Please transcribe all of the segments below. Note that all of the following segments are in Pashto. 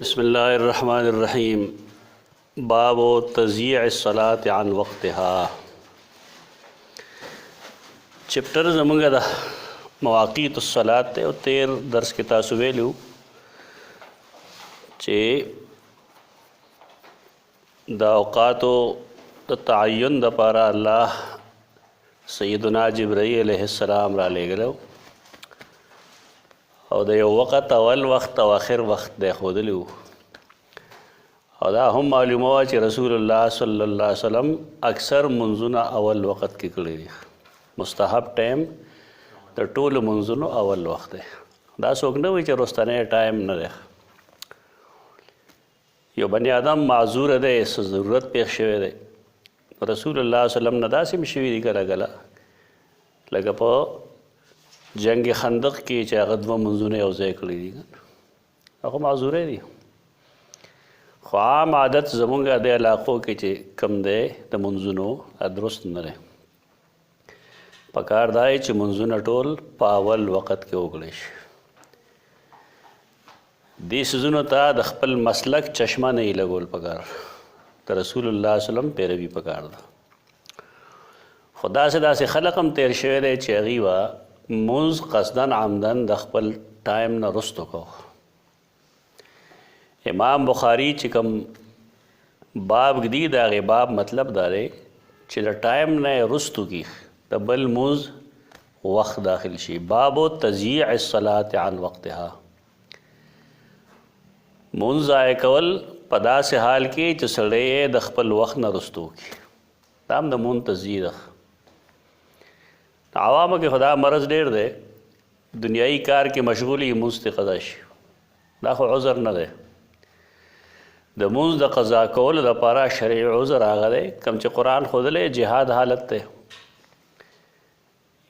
बिस्मिल्लाहिर्रहमानिर्रहीम। बाब तज़यीअ अस्सलात अन वक़्तिहा। चैप्टर ज़मूंगा दा मवाक़ीत अस्सलात ते 13 दर्स के तासु वेलू चे दा औक़ातो द तअय्युन द पारा अल्लाह सय्यदुना जिब्राईल अलैहिस्सलाम रा लेगलो और द यो वक़्त अवल वक्त और आखिर वक्त दे खुदलू और दा हम मालूम हुआ कि रसूलुल्लाह सल्लल्लाहु अलैहि वसल्लम अक्सर मंजुना अवल वक्त की कड़ी मुस्तहब टाइम द टोल मंजुनो अवल वक्त है दा सोक न हुई कि रोस्ताने टाइम न रह यो बनी आदम माजूर दे इस ज़रूरत पेश शवे दे रसूलुल्लाह सल्लम न दासिम शवी दी करा गला लगा पो जंग खंदक की चागत व मंजुने औज़े कड़ी दी अखो माजूरे दी ख़ाम आदत ज़मूंगा दे इलाक़ों के चे कम दे द मंजुनो अदरुस्त न रहे पकार दाए च मंजुना टोल पावल वक़्त के उगलिश दी सजुनो ता द खपल मसलक चश्मा नहीं लगोल पकार तो रसूलुल्लाह सल्लम पैरवी पकार दा खुदा से दा से खलकम तेर शवे दे चेगी वा मुंज कसदन आमदन द खपल टाइम न रुस्तो को इमाम बुखारी चिकम बाब गदी दागे बाब मतलब दारे चिल टाइम न रुस्तु की तबल मुंज वक्त दाखिल शी बाबो तज़यीअ अस्सलात अन वक़्तिहा मुंज आए कवल पदा से हाल के चसड़े द खपल वक्त न रुस्तु की दाम द मुन तज़यीअ आवाम के खुदा मरज डेर दे दुनियाई कार की मशगूली मुंज ते क़ज़ाश दाखो उज़र न दे द मुंज द क़ज़ा कौल द पारा शरई उज़र आगा दे कम च कुरान खुदले जिहाद हालत ते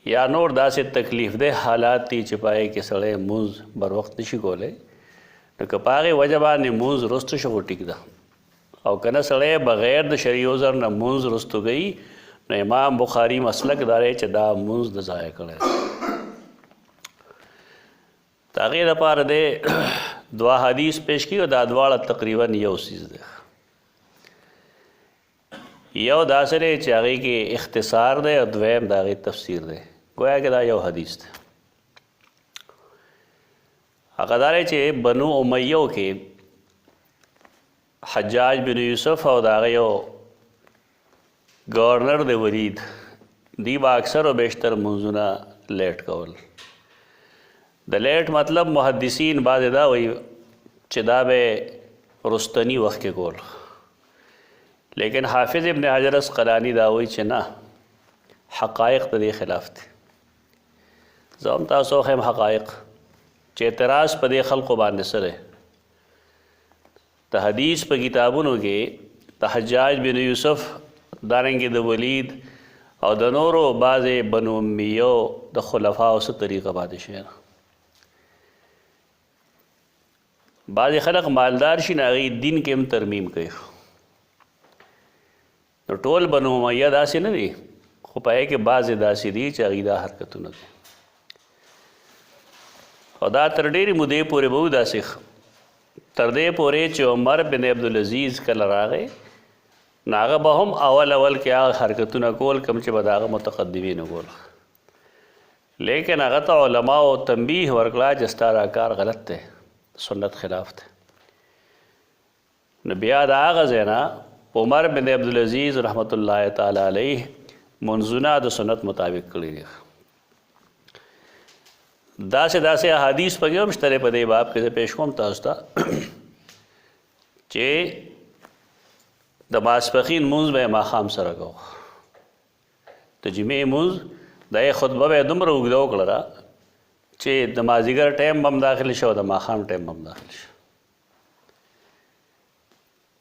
या नोर दा से तकलीफ़ दे हालात ती चिपाए के सड़े मुंज बर वक्त निशी कोले न कपागे वजबान मुंज रुस्त शो टिक दा और कना सड़े बग़ैर द शरई उज़र न मुंज रुस्तु गई न इमाम बुखारी मसलक दारे चदा मुंज द ज़ाया करे ताकि द पार दे दुआ हदीस पेश की और दादवाड़ा तकरीबन यह चीज़ दे यह दासरे चागे के इख्तिसार दे और द्वैम दागे तफसीर दे गोया कि दा यह हदीस थे अक़दारे चे बनु उमय्या के हज्जाज बिन यूसुफ और दागे गवर्नर दे वलीद दीबा अक्सर और बेशतर मंजुना लेट कौल द लेट मतलब मुहद्दिसीन बाज़दा वही चिदाब रुस्तनी वक्त के कौल लेकिन हाफिज़ इब्न हजर अस्क़लानी दावी चना हक़ाइक़ तदे ख़िलाफ़ थे ज़म तासो ख़ैम हक़ाइक़ चेतराज़ पदे ख़ल्क़ बान सरे त हदीस प किताबुन के त हज्जाज बिन यूसुफ दारेंगे द वलीद और द नोरो बाज़े बनु उम्मियो द खुलफ़ा उस तरीक़ा बादशाह बाज़ खलक मालदार शी नागी दिन के हम तरमीम कई तो टोल बनु उमय्या दासी न दी खो पाए कि बाज़ दासी दी चागीदा हरकत न दी और दा तरडेरी मुदे पूरे बहु दासिख तरदे पूरे च उमर बिन अब्दुल अज़ीज़ कल रागे नागा बहम अवल अवल क्या हरकत न कोल कम च बदागा मुतक़द्दिमीन कोल लेकिन अगत उलमा व तंबीह वर्कला जस्तारा कार गलत थे सुन्नत खिलाफ थे नबियाद आगा ज़ैना उमर बिन अब्दुल अज़ीज़ रहमतुल्लाह ताला अलैह मंजुना द सुन्नत मुताबिक करी दासे दासे अहादीस पगे मश्तरे पदे बाप के पेश कोम तास्ता चे द मासपखीन मुंज में माखाम सर गो तो जिमे मुंज दे खुतबा में दुमर उगदो कलरा चे द माजिगर टाइम बम दाखिल शो द माखाम टाइम बम दाखिल शो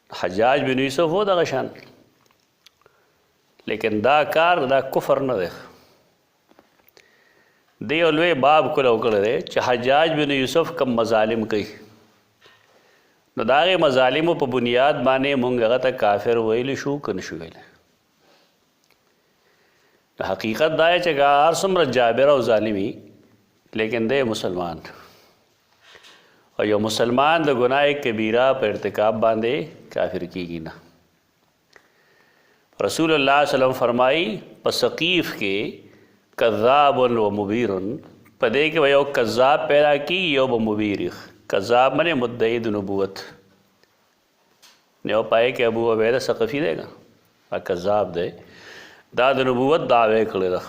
हज्जाज बिन यूसुफ हो दा शान लेकिन दा कार दा कुफर न देख दे अलवे बाब को लौकड़ दे च हज्जाज बिन यूसुफ कम मजालिम कई न दागे मजालिमों पर बुनियाद माने मुंगत काफिर वैल शू कन शुल हकीकत दाए चगार सुमर जाबिर और ज़ालिमी لیکن دی مسلمان او یو مسلمان د ګناه کبیره په ارتکاب باندې کافر کیږي نه. رسول الله صلی الله علیه وسلم فرمایي په ثقیف کې کذاب و مبیر، په دې کې یو کذاب پیدا کی یو به مبیر. کذاب معنی مدعی د نبوت، نو پای کې ابو عبیده ثقفی دی ګا کذاب دی، دا د نبوت دعوی کړی ده.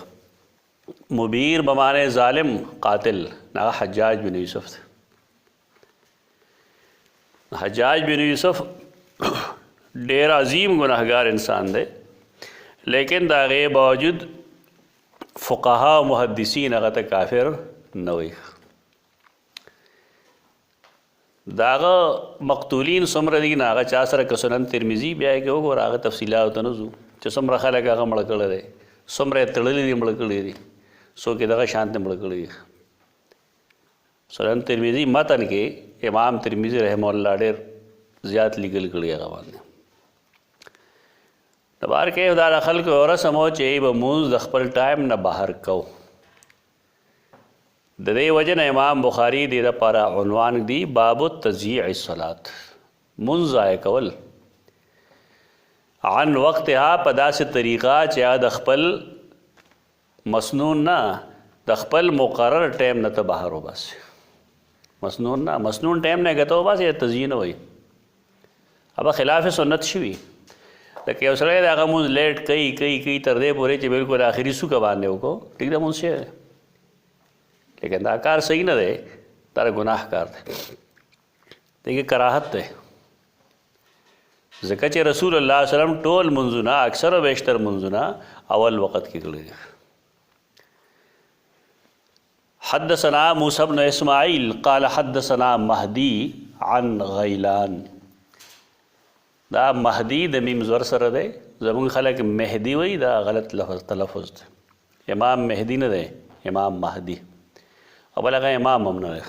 مبیر بمعنی ظالم قاتل، هغه حجاج بن یوسف دی. حجاج بن یوسف ډیر عظیم گناهګار انسان دی، لیکن دا غي باوجود فقها او محدثین هغه ته کافر نه وي. داغه مقتولین څومره دي هغه چا سره که سنن ترمذی بیا کې وګوره، هغه تفصیلات ته نه ځو چې څومره خلک هغه مړه کړی دی، څومره تړلي دي مړه کړي دي، څوک دغه شان ته مړه کړي دي. سنن ترمذی متن کې امام ترمذی رحمه الله ډېر زیات لیکل کړي هغه باندې. د بار کې دا خلک اور سمو چې به موږ د خپل ټایم نه بهر کو. د دې وجه نه امام بخاری دې لپاره عنوان دی باب تضییع الصلاة، منځ ضایع کول عن وقتها په داسې طریقه چې د خپل مسنون نه د خپل مقرر ټایم نه ته بهر وباسي. مسنون نه، مسنون ټایم نه ګټو وباسي تضییع نه وي، ابا خلاف سنت شوي. لکه یو سړی د هغه مونځ لیټ کوي تر دې پورې چې بالکل آخري سوکه باندې وکړو، ټیک ده مونځ شی دی، لیکن دا کار صحیح نه دی، دا ګناه کار دی، دې کې کراهت دی. ځکه چې رسول الله صلی الله علیه وسلم ټول منځونه اکثر او بیشتر منځونه اول وخت کې کړي دي. حدثنا موسى بن اسماعیل قال حدثنا مهدی عن غیلان. دا مهدی د میم زور سره دی، زمون خلک مهدی وی، دا غلط تلفظ دی. امام مهدی نه دی، امام مهدی. او بل هغه امام هم نه دی.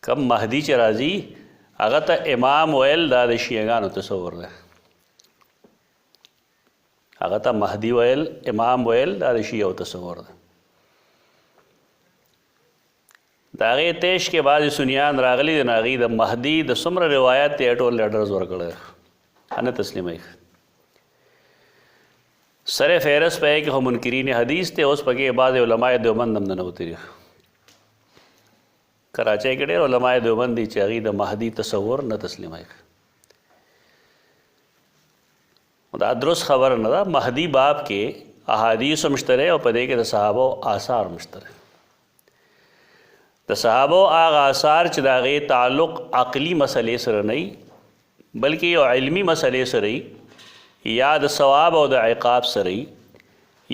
کم مهدی چې راځي هغه ته امام ویل دا د شیعهګانو تصور دی. هغه ته مهدی ویل، امام ویل دا د شیعو تصور دی. د هغې تیش کې بعضې سنیان راغلي دي، نو هغوی د مهدي د څومره روایت دی ټول لیډرز ورکړی نه تسلیموي. سر فهرست په کې خو منکرین حدیث دی، اوس پکې بعضې علماء دیوبند هم ننوتي دي. کراچۍ کې ډېر علماء دیوبند دي چې هغوی د مهدي تصور نه تسلیموي. دا درست خبره نه ده. مهدي باب کې احادیث هم شته او په دې کې د صحابو آثار هم شته. د صحابو هغه آثار چې د هغې تعلق عقلي مسلې سره نه وي بلکې یو علمي مسلې سره وي، یا د ثواب او د عقاب سره وي،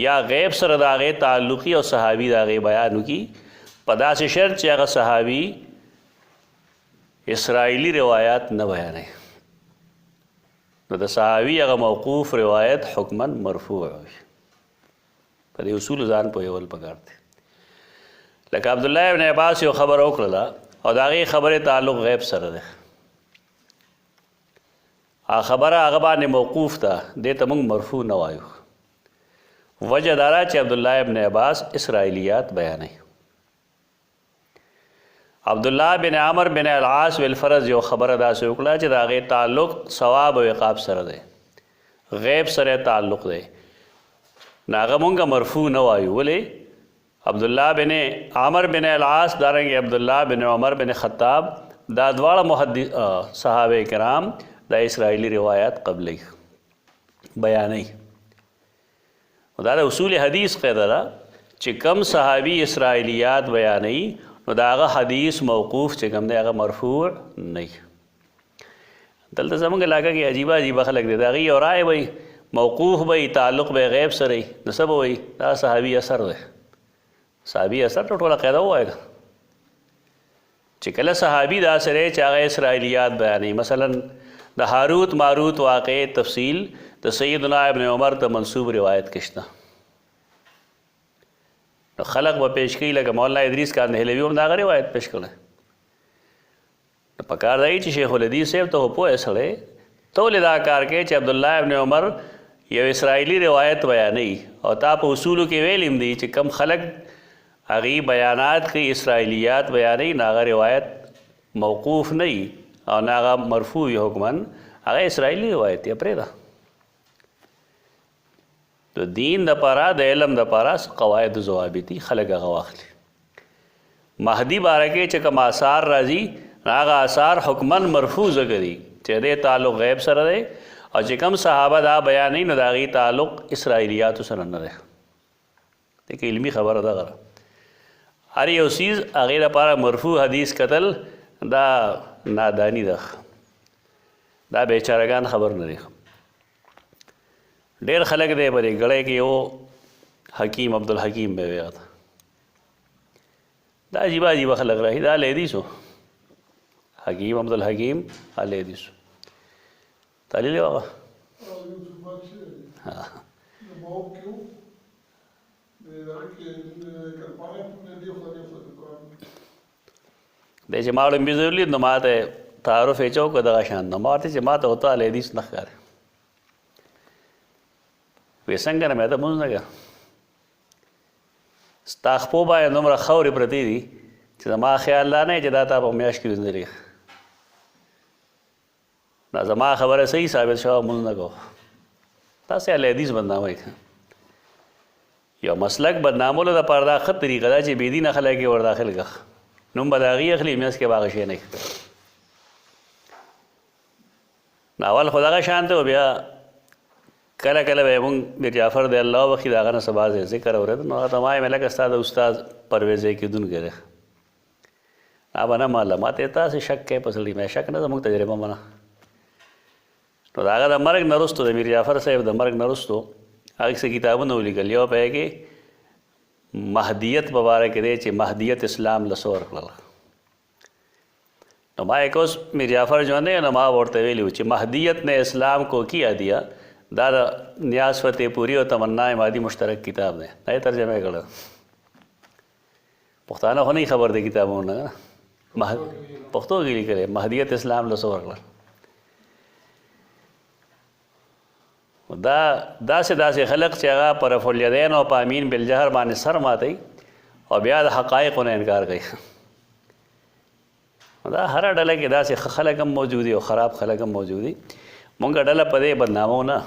یا غیب سره د هغې تعلقي او صحابي د هغې بیان وکړي په داسې شرط چې هغه صحابي اسرائیلي روایات نه بیانوي. نو د صحابي هغه موقوف روایت حکما مرفوع وي. په دې اصول ځان پوهول پکار دی. لکه عبدالله ابن عباس یو خبر وکړله او د هغې خبرې تعلق غیب سره دی، هغه خبره هغه باندې موقوف ده، دې ته موږ مرفوع نه وایو. وجه دا ده چې عبدالله ابن عباس اسرائیلیات بیانوي. عبدالله بن عمر بن العاص بالفرض یو خبره داسې وکړه چې د هغې تعلق ثواب او عقاب سره دی، غیب سره تعلق دی، نو هغه موږ مرفوع نه وایو. ولې؟ عبدالله بن عمر بن العاص دارنګه عبدالله بن عمر بن خطاب دا دواړه محدث صحابه کرام دا اسرائیلی روایات قبلی بیانوي. دا د اصول حدیث قاعده ده چې کم صحابي اسرائیلیات بیانوي نو دا هغه حدیث موقوف چې کوم دی هغه مرفوع نه وي. دلته زموږ علاقه کې عجیبه خلک دي، د هغې یو رایې وایي موقوف به وي، تعلق به غیب سره وي، نو څه به وایي دا صحابي اثر دی. صحابي اثر ته ټوله قاعده ووایه چې کله صحابي دا سره چې هغه اسرائیلیات بیانوي. مثلا د هاروت ماروت واقع تفصیل د سیدنا ابن عمر ته منسوب روایت کې شته، نو خلق به پیش کوي لکه مولانا ادریس کاندهلوي هم دا روایت پیش کړی. نو پکار دی چې شیخ الحدیث صاحب ته پوهه سړی ته ولې دا کار کوې چې عبدالله ابن عمر یو اسرائیلی روایت بیانوي او تا په اصولو کې ویلیم دی چې کم خلق هغې بیانات کوي اسرائیلیات بیانوي نو هغه روایت موقوف نه وي او نه هغه مرفوع وي حکما هغه اسرائیلي روایت دی پرېږده د دین دپاره د علم دپاره قواعد و ضوابط دي خلک هغه واخلي مهدي باره کې چې کوم آثار راځي هغه آثار حکما مرفوع ځکه دي چې دې تعلق غیب سره دی او چې کوم صحابه دا بیانوي نو د هغې تعلق اسرائیلیاتو سره نه دی دې کې علمي خبره ده غره هر یو څیز هغې لپاره مرفوع حدیث کتل دا نادانی ده دا بیچارهګان خبر نه دی ډېر خلک دی په دې ګړی کې یو حکیم عبدالحکیم به وی دا عجیبه عجیبه خلک راځي دا لیدیسو حکیم عبدالحکیم لیدیسو تلیلی هغه دی چې ما وړاندې لید نو ما ته تعارف یې چوکو دغه شان نو ما ورته چې ما ته ورته لیدیس نه ښکاري وی څنګه نه مې ته مونځ نه کوه ستا خپو باندې دومره خاورې پرتې دي چې زما خیال دا نه چې دا تا په میاشت کې وینځلې دا زما خبره صحیح ثابت شوه مونځ نه کوه تاسې حدیث بدناموئ یو مسلک بدنامولو دپاره دا ښه طریقه ده چې بېدینه خلک یې ورداخل کړه نوم به د هغې اخلي منځ کې به هغه شی نه نو اول خو دغه شان ته و بیا کله کله به مونږ میر جعفر دی الله وبخي د هغه نه څه بعض ذکر اورېده نو هغه ته ما یم لکه ستا د استاد پرویز کېدونکی دی هغه به نه معلومات یې تاسې شک کوې په سړي مې شک نه زموږ تجربه منه نو د هغه د مرګ نه وروستو د میر جعفر صاحب د مرګ نه وروستو هغې څه کتابونه ولیکل یو په کې مهدیت په باره کې دی چې مهدیت اسلام له څه ورکړل نو ما ایک اوس میر جعفر ژوندی نو ما ورته ویلي و چې مهدیت نے اسلام کو کیا دیا دا نیاز فتح پوری او تمنا مادی مشترک کتاب دی دا یې ترجمه کړه پښتانه خو نه خبر دی کتابونه پښتو کې لیکلی مهدیت اسلام له څه ورکړل دا داسې خلق چې هغه په رفع الیدین او په امین بالجهر باندې سر ماتوي او بیا د حقایقو نه انکار کوي دا هر ډله کې داسې خلک هم موجود دي او خراب خلک هم موجود دي مونږ ډله په دې بدنامو نه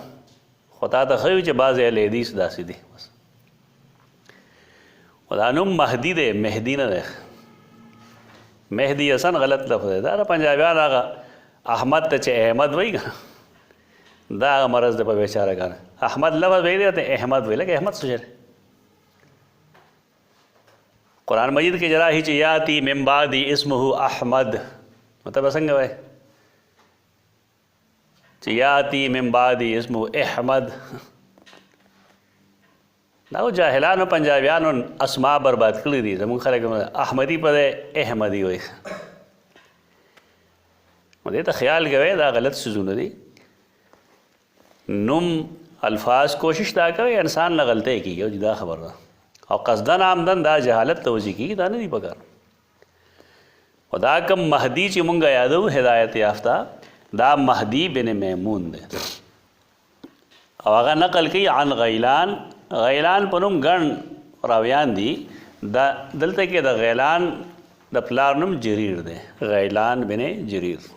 خو تا ته ښه وي چې بعضې اهل حدیث داسې دي بس خو دا نوم مهدي دی مهدي نه دی مهدي حسن غلط لفظ دی دا د پنجابیان هغه احمد ته چې احمد وایي که دا هغه مرض دی په بیچارهګانو احمد لفظ وایي دی ته احمد وایي لکه احمد څه شی قرآن مجید کې جرا هي چې یاتی من بعدی اسمه احمد مطلب څنګه وایي چې یاتی من بعدی اسمه احمد دا جاهلانو پنجابیانو اسما برباد کړي دي زموږ خلک احمدي په ځای احمدي وایي دې ته خیال کوئ دا غلط څیزونه دي نوم الفاظ کوشش دا کوي انسان نه غلطۍ کېږي او دا خبر ده او قصدن آمدن دا جهالت توجیه کېږي دا نه دي پکار او دا کم مهدي چې مونږ یادو هدایت یافته دا مهدي بن میمون دی او هغه نقل کوي عن غیلان په نوم ګڼ راویان دي دا دلته کې د غیلان د پلار نوم جریر دی غیلان بن جریر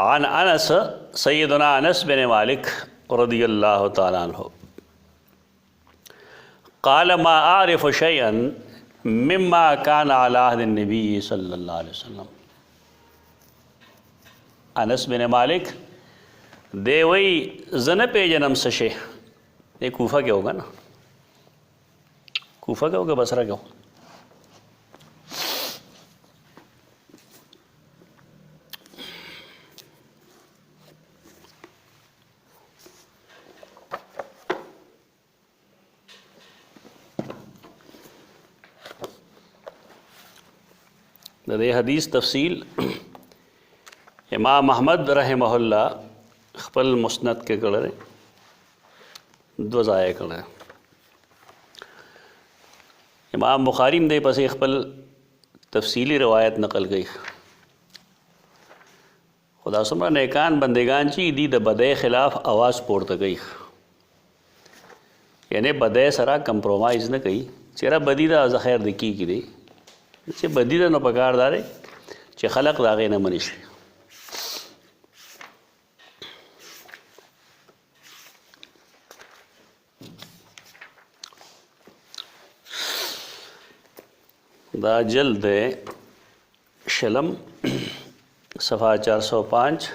عن انس سیدنا انس بن مالک رضی اللہ تعالیٰ عنہ قال ما اعرف شيئا مما كان على عهد النبي صلی اللہ علیہ وسلم انس بن مالک دی وی زنه پیژنم څه شی دی کوفه کې ہوگا نا کوفه کې ہوگا بصره کې ہوگا د دې حدیث تفصیل امام احمد رحمه الله خپل مسند کې کړی دو ځای کړی امام بخاری هم دې پسې خپل تفصیلی روایت نقل کړي خدا څومره نیکان بندگان چې دي د بدۍ خلاف आवाज پورته کوي یعنی بدۍ سره کمپرومایز نه کوي چېرې بدي ده زه خیر د کېږي دی چې بدي ده نو په کار دا دی چې خلق د هغې نه منې شي. دا جلد ہے شلم صفحہ 405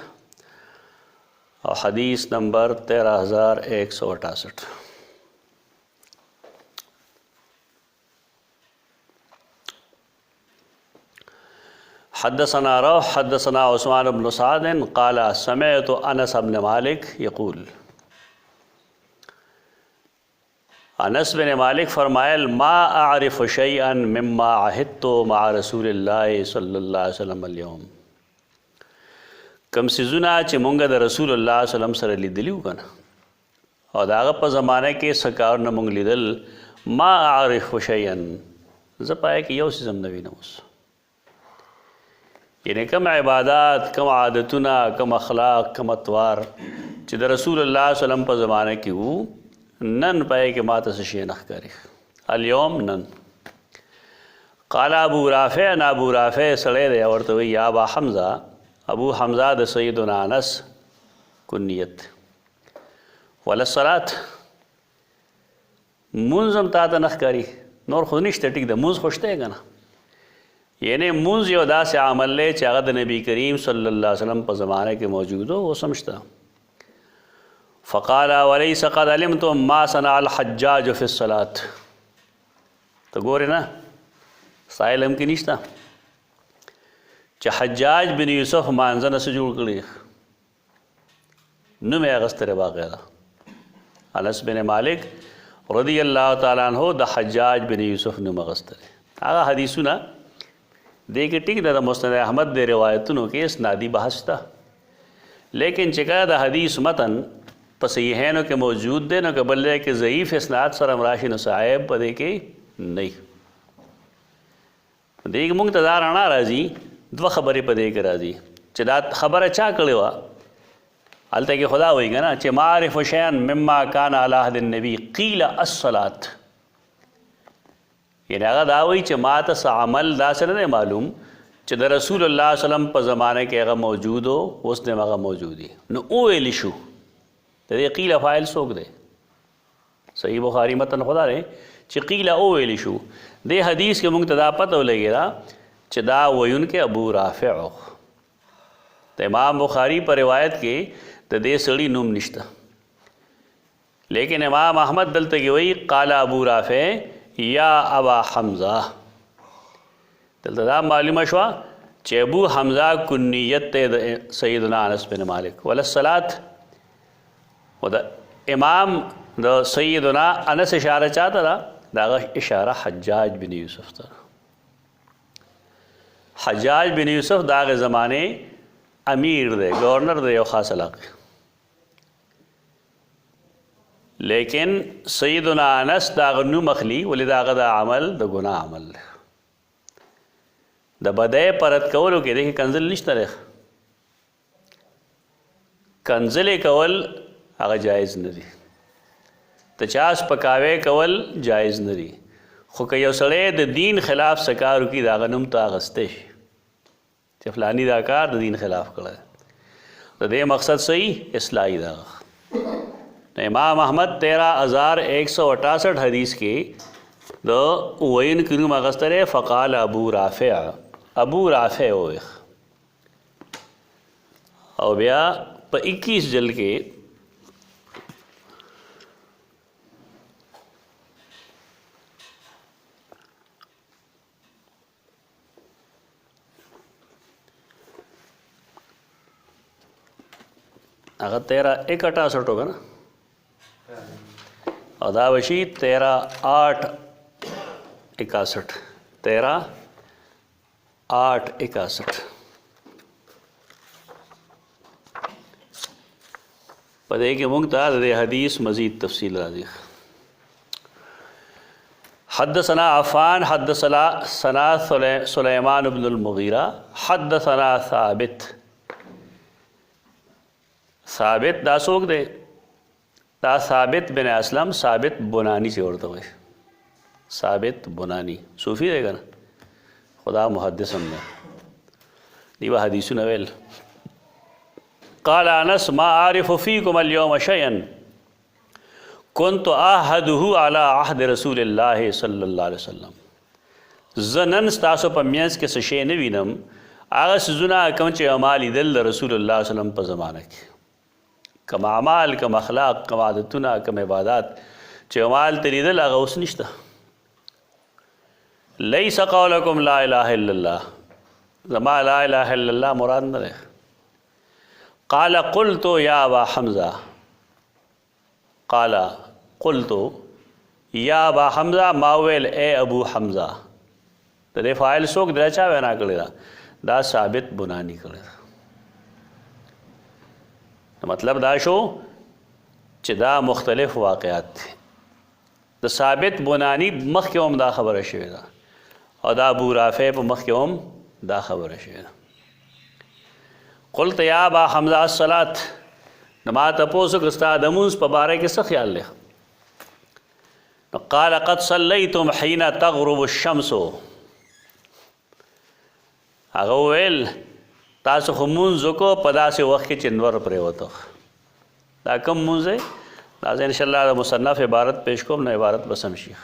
اور حدیث نمبر 13168. حدثنا روح حدثنا عثمان بن سعد قال سمعت انس بن مالک یقول. انس بن مالک فرمائل ما اعرف شیئا مما عهدت مع رسول الله صلی الله علیه وسلم اليوم. کم سیزونه چې مونږ د رسول الله صلی الله علیه وسلم سره لیدلی و کنه او د هغه په زمانه کې څه کارونه مونږ لیدل ما اعرف شیئا زه پای کې یو څیز هم نه وینم. اوس یعنی کم عبادات کم عادتونه کم اخلاق کم اطوار چې د رسول الله صلی الله علیه وسلم په زمانه کې وو نن پای کې ماته څه شی نه ښکاري اليوم نن. قال ابو رافع نه ابو رافع سړی دی ورته وایي یا ابا حمزه ابو حمزه د سیدنا انس کنیت ولا الصلاة مونځ هم تا ته نه ښکاري نور خو نشته ټیک ده مونځ خو شته که نه یعنی مونځ یو داسې عمل دی چې هغه د نبی کریم صلی الله علیه وسلم په زمانه کې موجود و اوس هم شته. فقال وليس قد علمتم ما صنع الحجاج في الصلاة. ته ګورې نه ستا علم کې نشته چې حجاج بن یوسف مانځه نه څه جوړ کړي نوم یې اخیستی واقع ده. انس بن مالک رضی الله تعالی عنہ د حجاج بن یوسف نوم اخیستی. هغه حدیثونه دې کې ټیک ده د مسند احمد د روایتونو کې اسنادي بحث ده لیکن چې کله د حدیث متن په صحیحینو کې موجود دی نو که بل ځای کې ضعیف اسناد سره هم راشي نو څه عیب په دې کې نه وي. دې کې موږ ته دا رڼا راځي دوه خبرې په دې کې راځي چې دا خبره چا کړې وه هلته کې خدا وایي که نه چې معرف شیئا مما کان علی عهد النبي قیل الصلاة. یعنی هغه دا وایي چې ما ته څه عمل داسې نه دی معلوم چې د رسول الله صلی الله علیه وسلم په زمانه کې هغه موجود و اوس هم هغه موجود دي نو وویلی شو. د دې قیله فاعل څوک دی؟ صحیح بخاري متن خدا دی چې قیله وویلی شو. دې حدیث کې موږ ته دا پته ولګېده چې دا ویونکی ابو رافع و. د امام بخاري په روایت کې د دې سړي نوم نشته لیکن امام احمد دلته کې وایي قال ابو رافع یا ابا حمزه. دلته دا معلومه شوه چې ابو حمزه کنیت دی د سیدنا انس بن مالک ولا الصلاة و د امام د سیدنا انس اشاره چاته ده دا اشاره حجاج بن یوسف ته. حجاج بن یوسف د هغې زمانې امیر دی گورنر دی یو خاص علاقې لیکن سیدنا انس د هغه نوم اخلي ولې د هغه د عمل د ګناه عمل دی. د بدۍ پرد کولو کې دی کنځل نشته دی کنځلې کول هغه جایز نه دي. د چا سپکاوی کول جایز نه دي خو که یو سړی د دین خلاف څه کار وکړي د هغه نوم ته اخیستی شي چې فلاني دا کار د دین خلاف کړی د دې مقصد صحیح اصلاحي ده. امام احمد 13168 حدیث کې د وین کې نوم اخیستی دی فقال ابو رافع ابو رافع وویل او بیا په 21 جلد کې هغه 1361 ہوگا نا اور دا بشی 13/8/61 13/8/61 پدې کې موږ ته د حدیث مزید تفصیل راځي. حدثنا عفان حدثنا سليمان بن المغيرة حدثنا ثابت دا څوک دی دا ثابت بن اسلم ثابت بنانی سے ورته وي ثابت بنانی صوفی دی که نه خدا محدث هم دی دیو حدیثونه ویل قال انس ما اعرف فيكم اليوم شيئا كنت اعهده على عهد رسول الله صلی الله علیه وسلم زه نن ستاسو په منځ کې څه شی نه وینم هغه څیزونه کوم چې اعمال لیدل د رسول الله صلی الله علیه وسلم په زمانه کې کوم اعمال کوم اخلاق کوم عادتونه کوم عبادات چې اعمال ته لیدل هغه اوس نشته لیس قولکم لا اله الا الله زما لا اله الا الله مراد نه ده قال قلت یا ابا حمزه قال قلت یا ابا حمزه ما ویل اے ابو حمزه د دې فاعل څوک دا چا وینا کړی دا ثابت بنانی کړی مطلب دا شو چې دا مختلف واقعات دي د ثابت بنانی مخکې هم دا خبره شوې ده او دا ابو رافع په مخکې هم دا خبره شوې ده قلت یا ابا حمزه الصلاة نو ما تپوسو که ستا د مونځ په باره کې څه خیال دی نو قال قد صلیتم حین تغرب الشمس هغه وویل تاسو خو مونځ وکړو په داسې وخت کې چې نور پرېوته دا کوم مونځ دی دا زه انشاءالله د مصنف عبارت پیش کوم نو عبارت به سم شي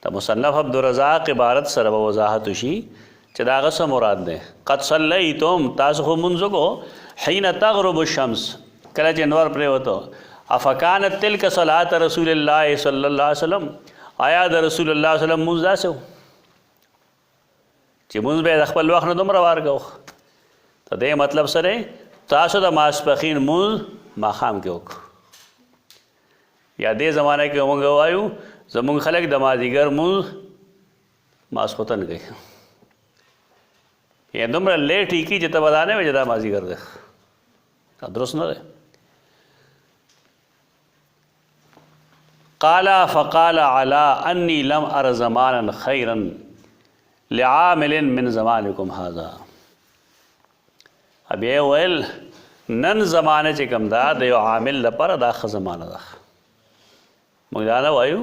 د مصنف عبدالرزاق عبارت سره به وضاحت وشي چې دا هغه څه مراد دی قد صلیتم تاسو خو مونځ وکړو حین تغرب الشمس کله چې نور پرېوته افکانت تلک صلاة رسول الله صلی الله علیه وسلم آیا د رسول الله صلی الله علیه وسلم مونځ داسې و چې مونځ به د خپل وخت نه دومره وارګو ته دې مطلب سره تاسو د ماسپخین مونځ ماښام کې وکړو یا دې زمانه کې موږ وایو زمونږ خلک د مازدیګر مونځ ماسخوتن کوي یا دومره لیټ یې کي چې ته به دا نه وایې چې دا مازدیګر دی دا درست نه دی قال فقال على انی لم ار زمانا خیرا لعامل من زمانکم هذا اب یې ویل نن زمانه چې کوم دا د یو عامل لپاره دا ښه زمانه ده موږ دا نه وایو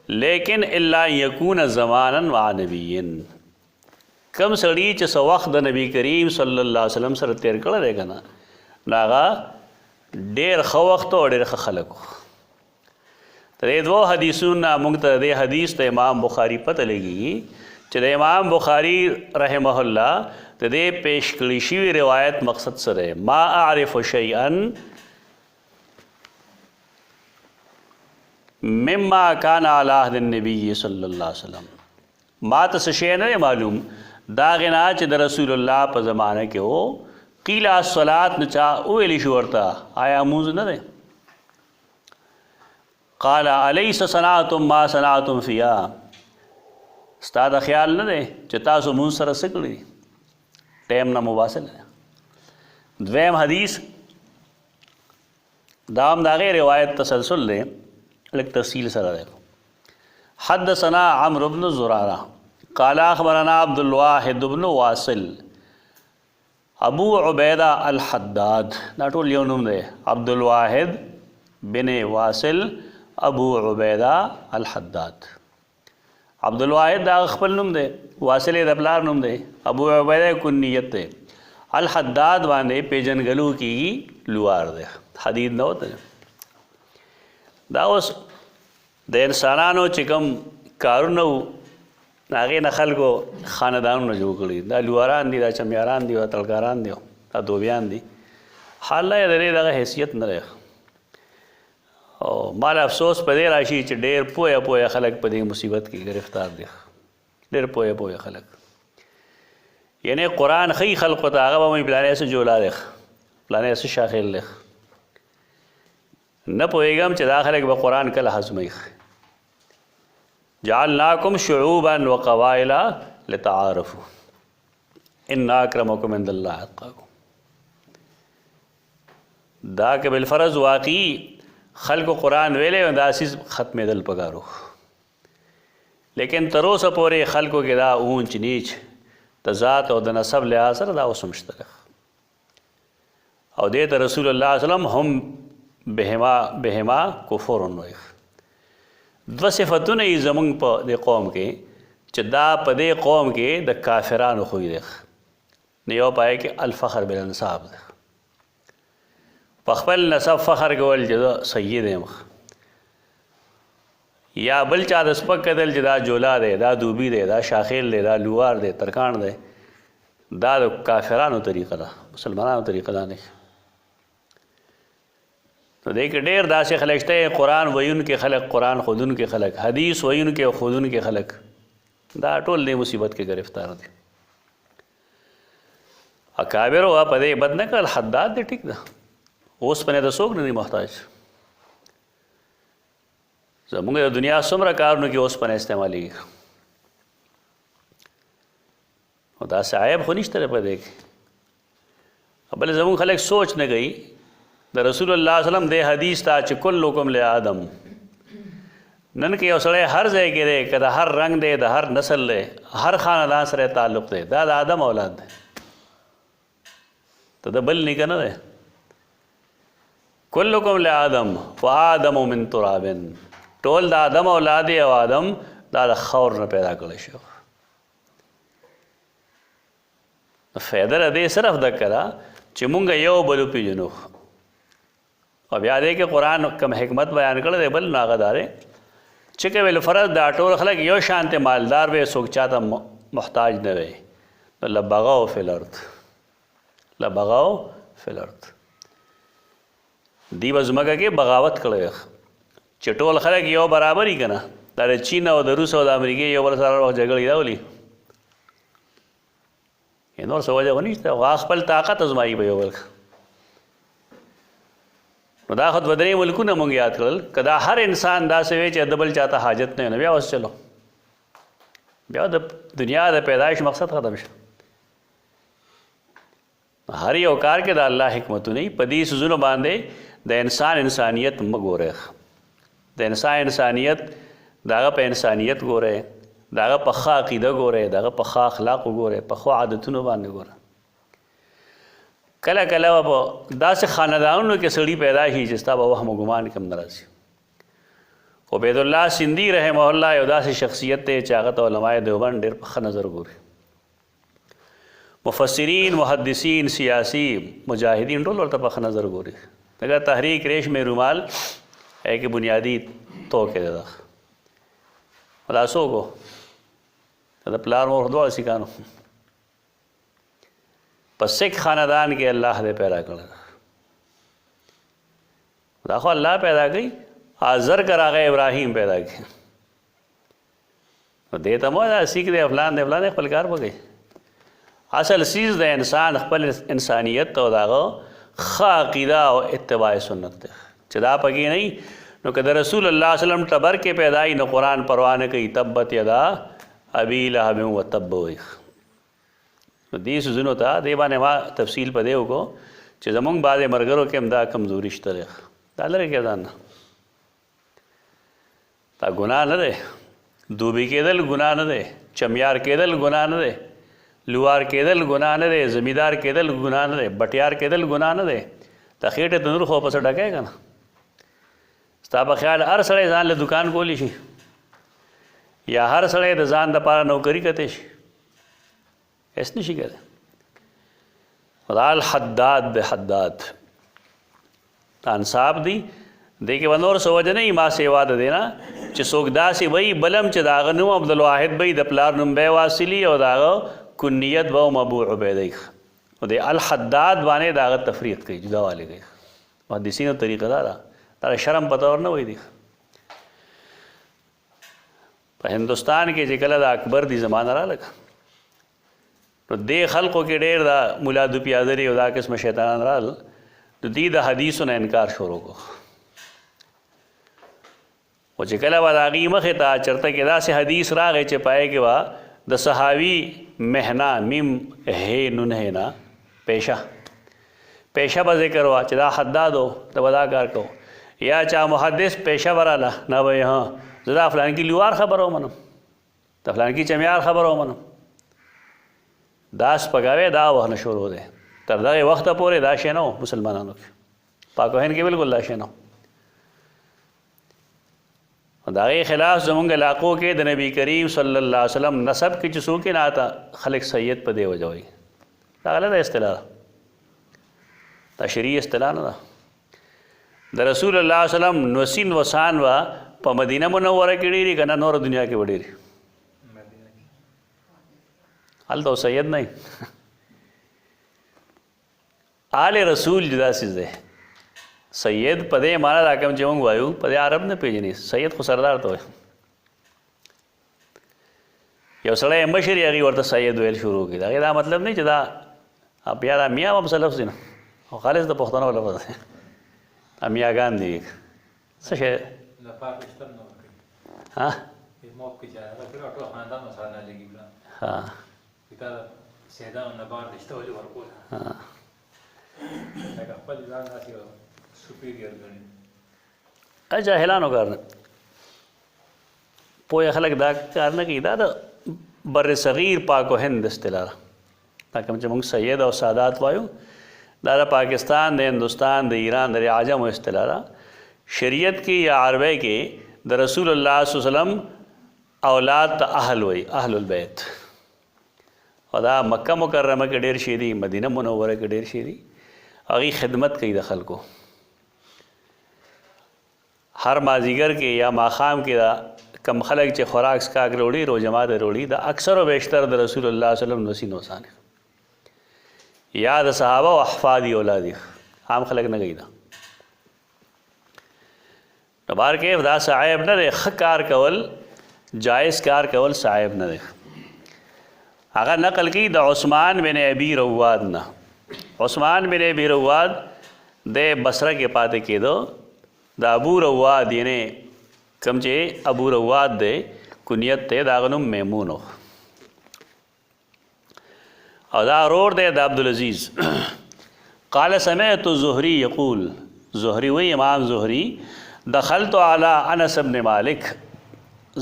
لیکن الا یکون زمانا مع نبی کم سړي چې څه وخت د نبی کریم صلی الله علیه وسلم سره تیر کړی دی که نه نو هغه ډېر ښه وخت او ډېر ښه خلک و د دې دوو حدیثونه موږ ته د دې حدیث ته امام بخاري پته لګېږي چې د امام بخاري رحمه الله د دې پیش کړی شوي روایت مقصد سره ما اعرف شیئا مما کان علی عهد النبی صلی الله علیه وسلم ما ته څه شی نه معلوم دا غنا چې د رسول الله په زمانه کې و قیل الصلاة نه چا ویلی شو ورته آیا مونځ نه دی قال الیس صنعتم ما صنعتم فیها ستا د خیال نه دی چې تاسو مونځ سره څه کړي ټیم نه مواصل دی دویم حدیث دا هم د هغې روایت تسلسل دی لږ تفصیل سره دی حدثنا عمرو بن زرارة قال اخبرنا عبد الواحد بن واصل ابو عبیدہ الحداد دا ټول یو نوم دی عبد الواحد بن واصل ابو عبیدہ الحداد عبد الواحد دا خپل نوم دی واصل د پلار نوم دی ابو عبیدہ کنیت دی الحداد باندې پیژنګلو کیږي لوار دی حدید نه وته دا اوس د انسانانو چې کوم کارونه هغې نه خلکو خاندانونه جوړ کړي دا لواران دي دا چمیاران دي دا تلکاران دي دا دوبیان دي حال یې د دې دغه حیثیت نه دی او مال افسوس په دې راشي چې ډېر پویه خلک په دې مصیبت کې گرفتار دي ډېر پویه خلک یعنی قرآن ښیي خلقو ته هغه به وایي پلانی څه جولا دی پلانی څه شاخیل دی نه پوهېږم چې دا خلک به قرآن کله هضموي جعلناکم شعوبا وقبائل لتعارفوا ان اکرمکم عند الله اتقاکم دا که بالفرض واقعي خلکو قرآن ویلی دا اسیز ختمېدل پکارو لیکن تر اوسه پورې خلکو کې دا اونچ نیچ د ذات او د نسب لحاظ سره دا اوس هم شته او دې ته رسول الله صلی الله علیه وسلم هم بهما کفر وایي دوه صفتونه یې زمونږ په دې قوم کې چې دا په دې قوم کې د کافرانو خوی دی. نو یو پای کې الفخر بالانساب دی، په خپل نسب فخر کول چې زه سید یم، یا بل چا د سپک کتل چې دا جولا دی، دا دوبي دی، دا شاخیل دی، دا لوار دی، ترکاڼ دی. دا د کافرانو طریقه ده، مسلمانانو طریقه ده نه. نو دې کې ډېر داسې خلک شته، قرآن ویونکي خلک، قرآن ښودونکي خلک، حدیث ویونکي او ښودونکي خلک، دا ټول دې مصیبت کې گرفتار دي. اکابر وا په دې بد نه کړل، حداد دې ټیک ده، اوسپنې د څوک نه دي محتاج. زمونږ د دنیا څومره کارونو کې اوسپنه استعمالېږي، او داسې عیب خو نشته دی په دې کې. بل زمونږ خلک سوچ نه کوي د رسول الله صلی الله علیه وسلم دې حدیث ته چې کلکم لآدم. نن کې یو سړی هر ځای کې دی، که د هر رنګ دی، د هر نسل دی، هر خاندان سره تعلق دی، دا د آدم اولاد دی، ته د بل نیکه نه دی. کلکم لآدم و آدم من تراب، ټول د آدم اولاد دی، او آدم دا د خاور نه پیدا کړی شو. فایده د دې صرف د کړه چې مونږ یو بل وپېژنو. او بیا دې کې قرآن کوم حکمت بیان کړی دی بل نو هغه دا دی چې که ویل فرض دا ټول خلک یو شانته مالدار وي، څوک چاته محتاج نه وي، نو لبغوا فی الارض، لبغوا فی الارض. دی به ځمکه کې بغاوت کړی چې ټول خلک یو برابر یي که نه. دا د چین او د روس او د امریکې یو بل سره وخت جګړې راولي، نور څه وجه ونشته، هغه خپل طاقت ازمایي به یو بل. نو دا خو دوه درې ملکونه مونږ یاد کړل، که دا هر انسان داسې وی چې د بل چاته حاجت نه وي، نو بیا اوس چلو، بیا د دنیا د پیدایش مقصد ختم شو. هر یو کار کې د الله حکمتونه وي. په دې څیزونو باندې د انسان انسانیت مه ګورئ، د انسان انسانیت د هغه په انسانیت ګورئ، د هغه په ښه عقیده ګورئ، د هغه په ښه اخلاقو ګورئ، په ښو عادتونو باندې ګورئ. کله کله به داسې خاندانونو کې سړي پیدا شي چې ستا به وهم و ګمان کم نه راشي. عبید الله سندي رحمه الله یو داسې شخصیت دی چې هغه ته علماء دیوبند ډېر په ښه نظر ګوري. مفسرین، محدثین، سیاسی، مجاهدین ټول ورته په ښه نظر ګوري. اگر تحریک ریشم رومال ہے کہ بنیادی توقع ده دا څوک و؟ د پلار مور دواړه سیکانو په سکھ خاندان کې الله دې پیدا کړل. دا خو الله پیدا کړي، آزر کر هغه ابراهیم پیدا کړي. دې ته مو دا سیکھ دی فلان دی فلان خپل کار وکړي. اصل سیز د انسان خپل انسانیت او داغه ښه عقیده او اتباع سنت دی چې دا پکې نه. نو که د رسول الله صلی الله علیه وسلم ټبر کې پیدای نو قرآن پروا نه کوي، تبت یدا ابي لهب وتب وایي. نو دې څیزونو ته دې باندې ما تفصیل په دې وکړو چې زمونږ بعضې ملګرو کې هم دا کمزوري شته دی. دا لرې کې ځان نه، دا ګناه نه دی. دوبي کېدل ګناه نه دی، چمیار کېدل ګناه نه دی، لوار کېدل ګناه نه دی، زمیندار کېدل ګناه نه دی، بټیار کېدل ګناه نه دی. د خېټې د نور خو پسې ډکی که نه. ستا په خیال هر سړی ځان له دکان کولی شي، یا هر سړی د ځان دپاره نوکري کتی شي؟ هېڅ نه شي کولی. خدا الحداد د حداد انصاب دی. دې کې به نور څه وجه نه وي ما سیوا د دی نه چې څوک داسې وایي بلم چې د هغه نوم عبدالواحد به وي، د پلار نوم به یې واصلي او د هغه کنیت به هم ابو عبیده وي. او د الحداد باندې د هغه تفریق کوي، جدا والی کوي. محدثینو طریقه دا ده، دا شرم په طور نه وایي دي. په هندوستان کې چې کله د اکبر دی زمانه راغله نو دې خلقو کې ډېر دا ملا دو پیادري او دا قسمه شیطانان رال، نو دې د حدیثو نه انکار شروع کړو. او چې کله به د هغې مخې ته چېرته کې داسې حدیث راغی چې پای کې به د صحاوي مهنا میم هی نون هینا پیشه به ذکر وه چې دا حداد و ته به دا کار کوو، یا چا محدث پیشه براله نه به یې ها زه دا فلانکي لوار خبره ومنم، د فلانکي چمیار خبره ومنم. دا سپکاوی دا وخت نه شروع دی. تر دغې وخته پورې دا شی نه و مسلمانانو کې. پاک و هند کې بالکل دا شی نه و. دا غي خلاف زمونږ علاقو کې د نبی کریم صلی الله علیه وسلم نسب کې چې څوک نه آتا خلق سید په دی وجوي دا غلطه اصطلاح دا شرعي اصطلاح نه ده د رسول الله صلی الله علیه وسلم نوسین وسان وا په مدینه منوره کې ډېری کنه نور دنیا کې وډېری هلته سید نه آل رسول جدا سیز ده سید په دې معنا دا کوم چې موږ وایو په دې عرب نه پیژنې سید خو سردار ته وایي یو سړی مشر یې هغې ورته سید ویل شروع کړي د هغې دا مطلب نه چې دا بیا دا میا هم څه لفظ دی نه او خالص د پښتنو لفظ دی دا میاګان دي څه شی جاهلانو کار نه پوهه خلک دا کار نه کوي دا د بر صغیر پاک و هند اصطلاح دا کوم چې موږ سید او سادات وایو دا د پاکستان د هندوستان د ایران د عجم و اصطلاح شریعت کې یا عربی کې د رسول الله صلی الله علیه وسلم اولاد ته اهل وي اهل البیت او دا مکه مکرمه کې ډېر شي دي مدینه منوره کې ډېر شي دي هغې خدمت کوي د خلکو هر مازیګر کې یا ماښام کې دا کم خلک چې خوراک سکاک روړي روجمات روړي دا اکثر و بیشتر د رسول الله صلی الله علیه وسلم نوسین وسان یا د صحابه او احفاد اولاد عام خلک نه کوي دا نو بار کې دا صعیب نه دی ښه کار کول جایز کار کول صعیب نه دی هغه نقل کوي د عثمان بن ابي رواد نه عثمان بن ابي رواد د بصره کې پاتې کېدو د ابو رواد یعنی کم چې ابو رواد دی کنیت ته د هغه نوم میمون و او دا ورور دی د عبدالعزیز قال سمعت زهري یقول زهري وی امام زهري دخلت على انس بن مالک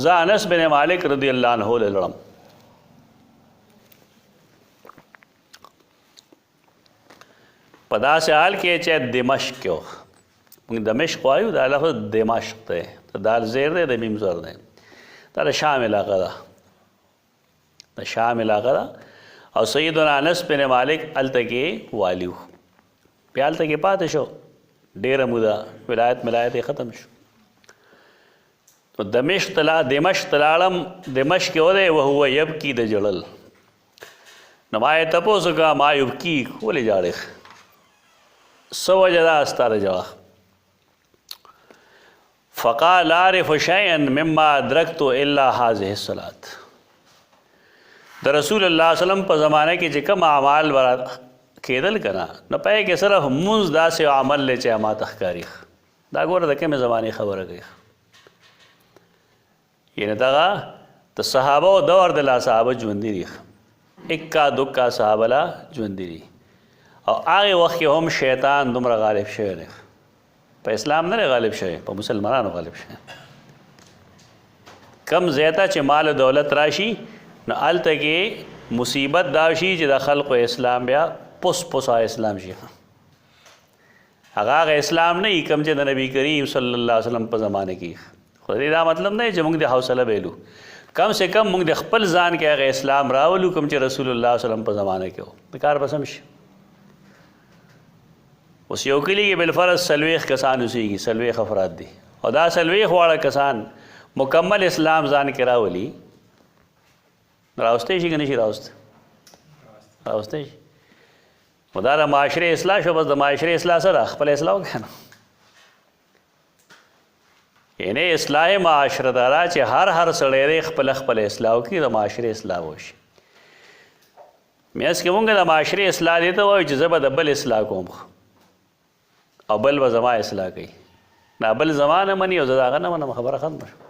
زه انس بن مالک رضی الله عنه لړم په داسې حال کې چې دمشق کې و موږ دمشق وایو دا لفظ دمشق دی د دال زیر دی د میم زر دی دا د شام علاقه ده د شام علاقه ده او سیدنا انس بن مالک هلته کې والي و بیا هلته کې پاتې شو ډېره موده ولایت ملایت یې ختم شو نو دمشق ته لاړم دمشق کې ودی وهو یبکي د جړل نو ما یې تپوس وکړه ما یبکي ولې جاړې څه وجه ده ستا د جواب فقال لا اعرف شيئا مما ادركت الا هذه الصلاه د رسول الله صلی الله علیه وسلم په زمانه کې چې کوم اعمال کېدل کنه نو پای کې صرف مونږ داسې عمل لې چې ما تخکاری دا ګوره د کومې زمانه خبره کوي یعنی دا د صحابه او دور د لا صحابه ژوند دي اکا دکا صحابه لا ژوند دي او هغه وخت کې هم شیطان دومره غالب شوی دی په اسلام نه غالب شوی په مسلمانانو غالب شوی کم زیاته چې مال و دولت راشي نو هلته کې مصیبت دا شي چې د خلقو اسلام بیا پوسا اسلام شي هغه اسلام نه کم چې د نبی کریم صلی الله علیه وسلم په زمانه کې خو دې دا مطلب نه چې موږ د حوصله بیلو کم سے کم موږ د خپل ځان کې هغه اسلام راولو کوم چې رسول الله صلی الله علیه وسلم په زمانه کې و د کار بسم شي اوس یو کلی کې بالفرض سلویخ کسان اوسېږي سلویخ افراد دي او دا سلویخ واړه کسان مکمل اسلام ځان کې راولي راوستی شي که نه شي راوستی شي نو دا د معاشرې اصلاح شو بس د معاشرې اصلاح سره خپل اصلاح وکړه یعنی اصلاح معاشره دا چې هر سړی دی خپل اصلاح وکړي د معاشرې اصلاح وشي میاس کې مونږ د معاشرې اصلاح دی ته وایو چې زه به د بل اصلاح کوم او بل به زما اصلاح کوي نه بل زما نه مني او زه د هغه نه منم خبره ختمه شوه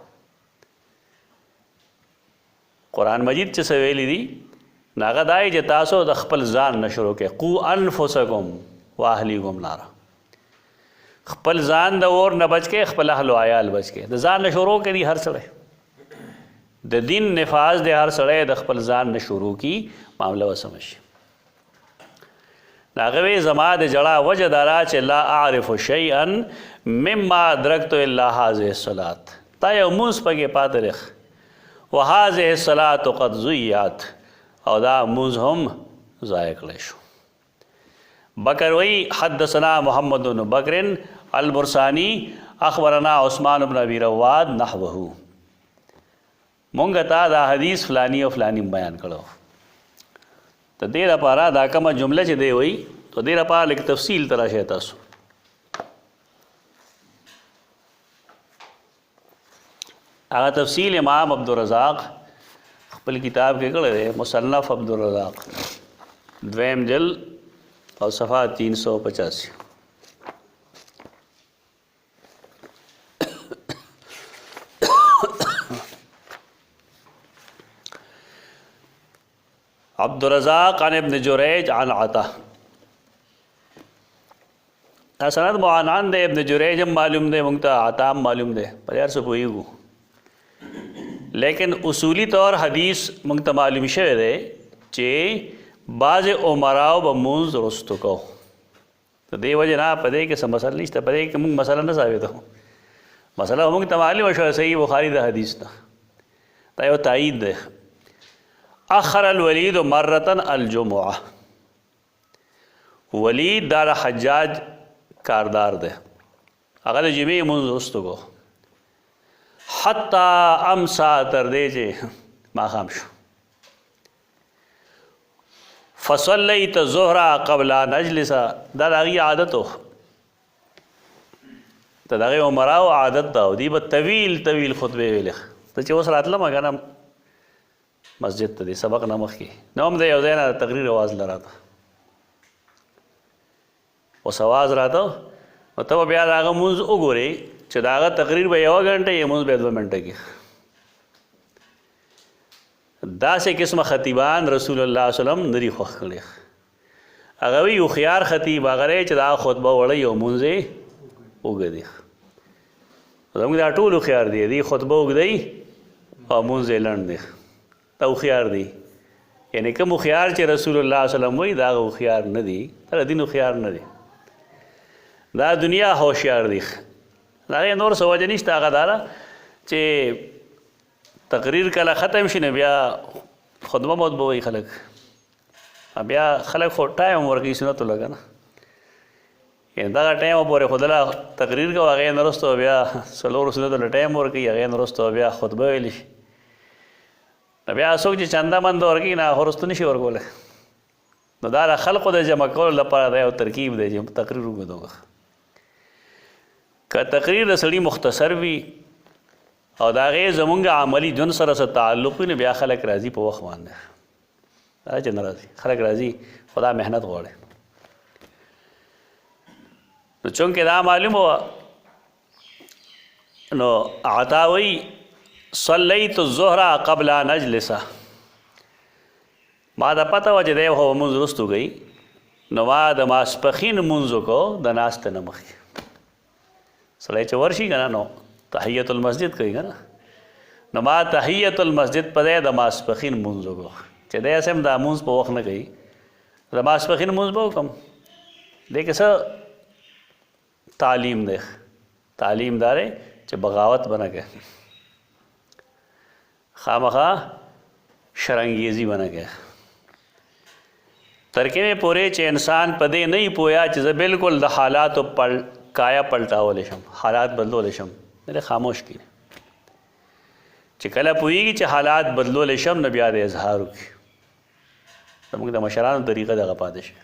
قرآن مجید چې څه ویلي دي نو هغه دا چې تاسو د خپل ځان نه شروع کړئ قو انفسکم واهلیکم نارا خپل ځان د اور نه بچ کې خپل اهل و عیال بچ کې د ځان نه شروع کړي هر سړی د دین نفاذ د هر سړی د خپل ځان نه شروع کی معامله وسمه شي هغه وی زما د جړه وجه دارا چې لا اعرف شیئا مما ادرکت الا هذه الصلاه تا یو مونځ پکې پاتې دی وهذه الصلاة قد ضيعت او دا مونځ هم ضایع کړی شو. بکر وی حدثنا محمد بن بکر البرسانی اخبرنا عثمان بن ابی رواد نحوه مونږ ته دا حدیث فلانی او فلانی بیان کړو. ته دې لپاره دا کومه جمله چې دی وی تو دې لپاره لیک تفصیل ترا شي تاسو. هغه تفصیل امام عبدالرزاق خپل کتاب کې کړی دی مصنف عبدالرزاق دویم جلد اور صفحہ 385. عبدالرزاق عن ابن جریج عن عطا سند معانان دے ابن جریج هم معلوم دے منگتا عطا هم معلوم دے پر یار سے پوئیگو لیکن اصولی طور حدیث منگتا معلوم شوئے دے چے بعض عمراو با مونز رستو کو تو دے وجہ نا پدے کہ سا مسئلہ نہیں پدے کہ منگ مسئلہ نہ ثابت ہو مسئلہ منگتا معلوم شوئے صحیح بخاری دا حدیث تا تا یو تائید دے. اخر الولید مرتن الجمعہ ولید دار حجاج کاردار دے اگر جمعی منز رستو کو حتی امسا تردے جے ماخام شو فصلیت زہرہ قبل نجلسا دا داغی عادت ہو دا داغی عمراو عادت دا ہو دی با طویل طویل خطبے ویلخ تا چے وہ سرات لما کانا مسجد تا دی سبق نمخ کی نوم دے یو دینا تقریر آواز لرا تا اس آواز رہا تا و تب بیا داغا منز اگو رہی چه داغا تقریر با یو گھنٹے یہ منز بیا 2 منٹے کی دا سے قسم خطیبان رسول اللہ صلی اللہ علیہ وسلم نری خوخ کردی اگوی یو خیار خطیب آگرے چه دا خطبہ وڑی یو منزے اگو دی زمانی دا طولو خیار دی دی خطبہ اگو دی اور منزے لند دی تا خیار دی یعنی کم خیار چه رسول اللہ صلی اللہ علیہ وسلم وی دا خیار ندی تا دین خیار ندی دا دنیا ہوشیار دی دا نور سوجہ نیشتا آگا دارا چه تقریر کلا ختم شنه بیا خطبه موت بوئی خلق بیا خلق خود ٹائم ورکی سنتو لگا نا یعنی دا ٹائم پورے خودلا تقریر کا واقعی نرستو بیا سلور سنتو ٹائم ورکی اغیر نرستو بیا خطبه ویلی بیا سوک چی چنده مند ورکی نا خورستو نشی ورکو لے نو دا خلقو دا جمع کول لپاره دا یو ترکیب دی چې تقریر وګدوغه که تقریر د سړي مختصر وي او دا غي زمونږ عملی جون سره سره تعلق نه بیا خلک راضي په وخت باندې دا چې ناراضي خلک راضي خدا مهنت غواړي نو چونکه دا معلوم هو نو عطاوي صلیت الظهر قبل ان اجلس ما دا پته و چې دی هو منځ رستو گئی نو ما د ماسپخین منځو کو د ناست نه مخې سړی چې ورشي که نه نو تحیت المسجد کوي که نه نو ما تحیت المسجد په دی د ماسپخین منځو کو چې دی اسم دا منځ په وخت نه کوي د ماسپخین منځ به وکړم دی که څه تعلیم دی تعلیم دا دی چې بغاوت به نه کوي خامخا شرنگیزی بنا گیا ترکے میں پورے چے انسان پدے نہیں پویا چیزا بالکل دا حالات کایا پلٹاو لیشم حالات بدلو لیشم میرے خاموش کی چے کلا پوئی گی چے حالات بدلو لیشم نبیاد اظہارو کی تمہیں دا مشران طریقہ دا غپادش ہے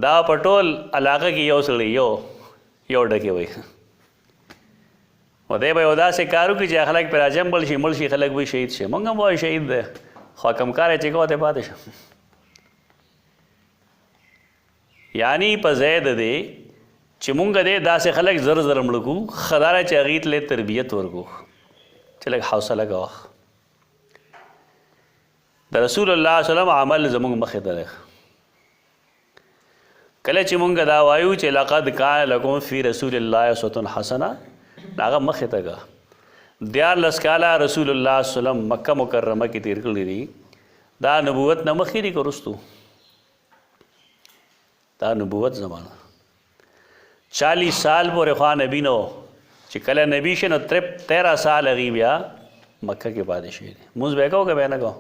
دا پٹول علاقہ کی یو سڑی یو ڈکے ہوئی و دی به یو داسې کارو کې چې خلک پرې راجم بل شي مړ شي خلک به شهید شي مونږ هم وایو شهید دی خو کمکار یې چې کوه ته پاتې شه یعنی په ځای د دې چې مونږ دی داسې خلک زر زر مړه کړو ښه داره چې هغې ته تربیت ورکړو چې لږ حوصله کوه د رسول الله صلی الله علیه وسلم عمل زمونږ مخې ته دی کله چې مونږ دا وایو چې لقد کان لکم فی رسول الله اسوة حسنه ناغه مخې ته کا 14 کاله رسول الله صلی الله علیه وسلم مکه مکرمه کې تیر کړی دي دا نبوت نه مخې دي ورستو دا نبوت زمانہ 40 سال پورې خوا نبی نو چې چې کله نبی شي نو 13 سال هغوی بیا مکه کې پاتې شوي دي. مونځ به یې کوو که به یې نه کوو؟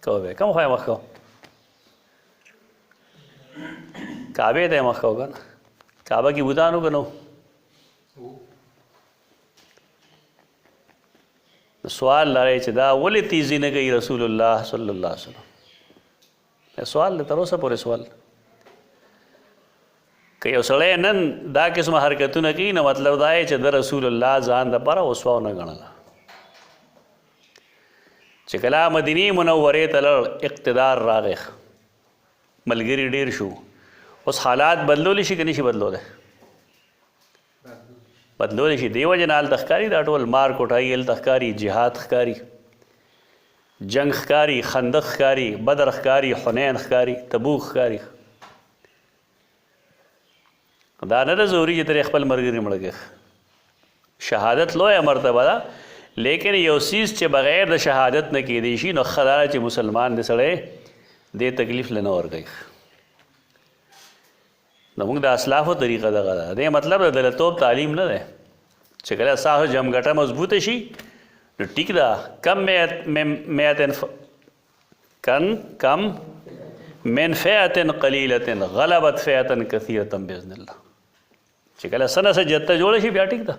کوو به یې. کوم خوا یې مخ کوو؟ کعبې ته یې مخ کوو که نه؟ کعبه کې بوتانو که نه و؟ سوال لرئ چې دا ولې تیزي نه کوي رسول الله صلی الله علیه وسلم؟ سوال دی تر اوسه پورې سوال. که یو سړی نن دا قسمه حرکتونه کوي نو مطلب دا دی چې د رسول الله ځان دپاره اسوه ونه ګڼله. چې کله مدینې منورې ته لاړ اقتدار راغی ملګري ډېر شو اوس حالات بدلولی شي که نه شي بدلولی؟ بدلولی شي. دې وجې نه هلته ښکاري دا ټول مار کوټایي هلته ښکاري جهاد ښکاري جنگ ښکاري خندق ښکاري بدر ښکاري حنین ښکاري تبوک ښکاري. دا نه ده ضروري چې ترې خپل ملګري مړه کړې. شهادت لویه مرتبه ده لیکن یو څیز چې بغیر د شهادت نه کیدی شي نو ښه دا چې مسلمان دی سړی دې تکلیف له نه ورکوي. زموږ د اسلافو طریقه دغه ده. دې مطلب د دلتوب تعلیم نه دی چې کله ستاسو جمګټه مضبوطه شي نو ټیک ده کم من فئة قلیلة غلبت فئة کثیرة باذن الله. چې کله څه نه څه جته جوړه شي بیا ټیک ده.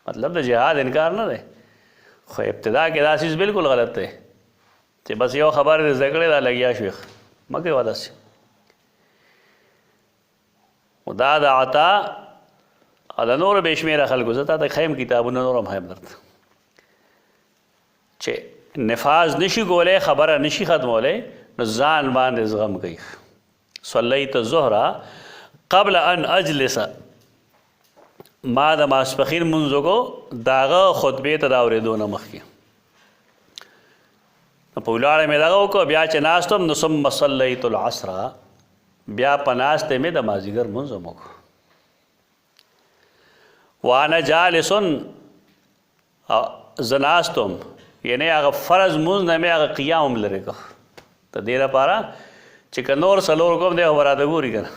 مطلب د جهاد انکار نه دی خو ابتدا کې دا چیز بالکل غلط دی چې بس یو خبر دې زده کړې دا لګیا شوې مه کوې داسې. دا د عطا او د نورو بې شمېره خلکو زه تا ته ښیم کتابونه نور هم ښیم درته چې نفاذ نشي کولی خبره نشي ختمولی نو ځان باندې زغم کوي. صلیت الظهر قبل ان اجلس ما د ماسپښین لمونځ وکړو د هغه خطبې ته د اورېدو نه مخکې په ولاړه مې دغه وکړو بیا چې ناست وم نو ثم صلیت العصر بیا په ناستې مې د مازدیګر لمونځ هم وکړو. وانا جالس زه ناست وم یعنې هغه فرض لمونځ نه مې هغه قیام هم لرې کړ د دې لپاره چې که نور څلور کوم دی خو به راته ګوري که نه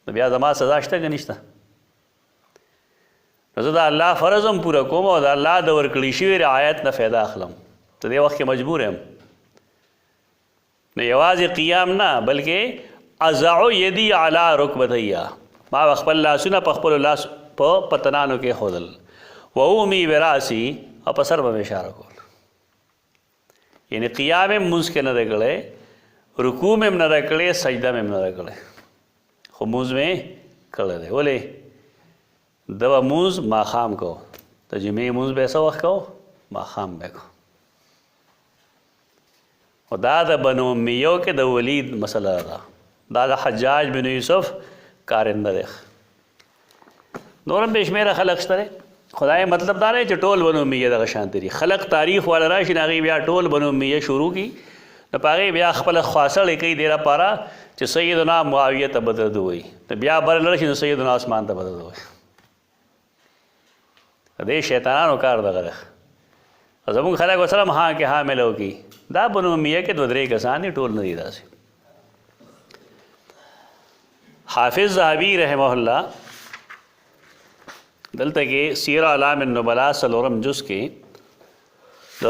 نو بیا زما سزا شته که نشته. نو زه د الله فرض هم پوره کوم او د الله د ورکړي شوي رعایت نه فایده اخلم. په دې وخت کې مجبور یم نو یوازې قیام نه بلکې ازع یدي علی رکبتیه ما به خپل لاسونه په خپلو لاس په پتنانو کې ښودل و اومي براسي او په سر به مې اشاره کول. یعنی قیام هم مونځ کې نه دی کړی رکوع مې هم نه دی کړی سجده مې هم نه دی کړی خو مونځ مې کړی دی. ولې د به مونځ ماښام کو د جمعې مونځ به څه وخت کو ماښام به کو. او دا د بنو امیو کې د ولید مسله ده. دا د حجاج بن یوسف کارنده دی. نور هم بې شمېره خلق شته دی خدای مطلب دا دی چې ټول بنو امیه دغه شانته دي. خلق تاریخ والا راشي نو هغوی بیا ټول بنو امیه شروع کړي نو په هغې بیا خپله خواصړې کوي دې لپاره چې سیدنا معاویه ته بدرد ووایي نو بیا بر لاړ شي نو سیدنا عثمان ته بدرد ووایي. دې شیطانانو کار دغه دی. زموږ خلک ورسره هم ها کې ها ملو کوي. دا بنو امیه کې دوه درې کسان دي ټول نه دي داسې. حافظ ذهبي رحمه الله دلته کې سیر اعلام النبلاء څلورم جز کې د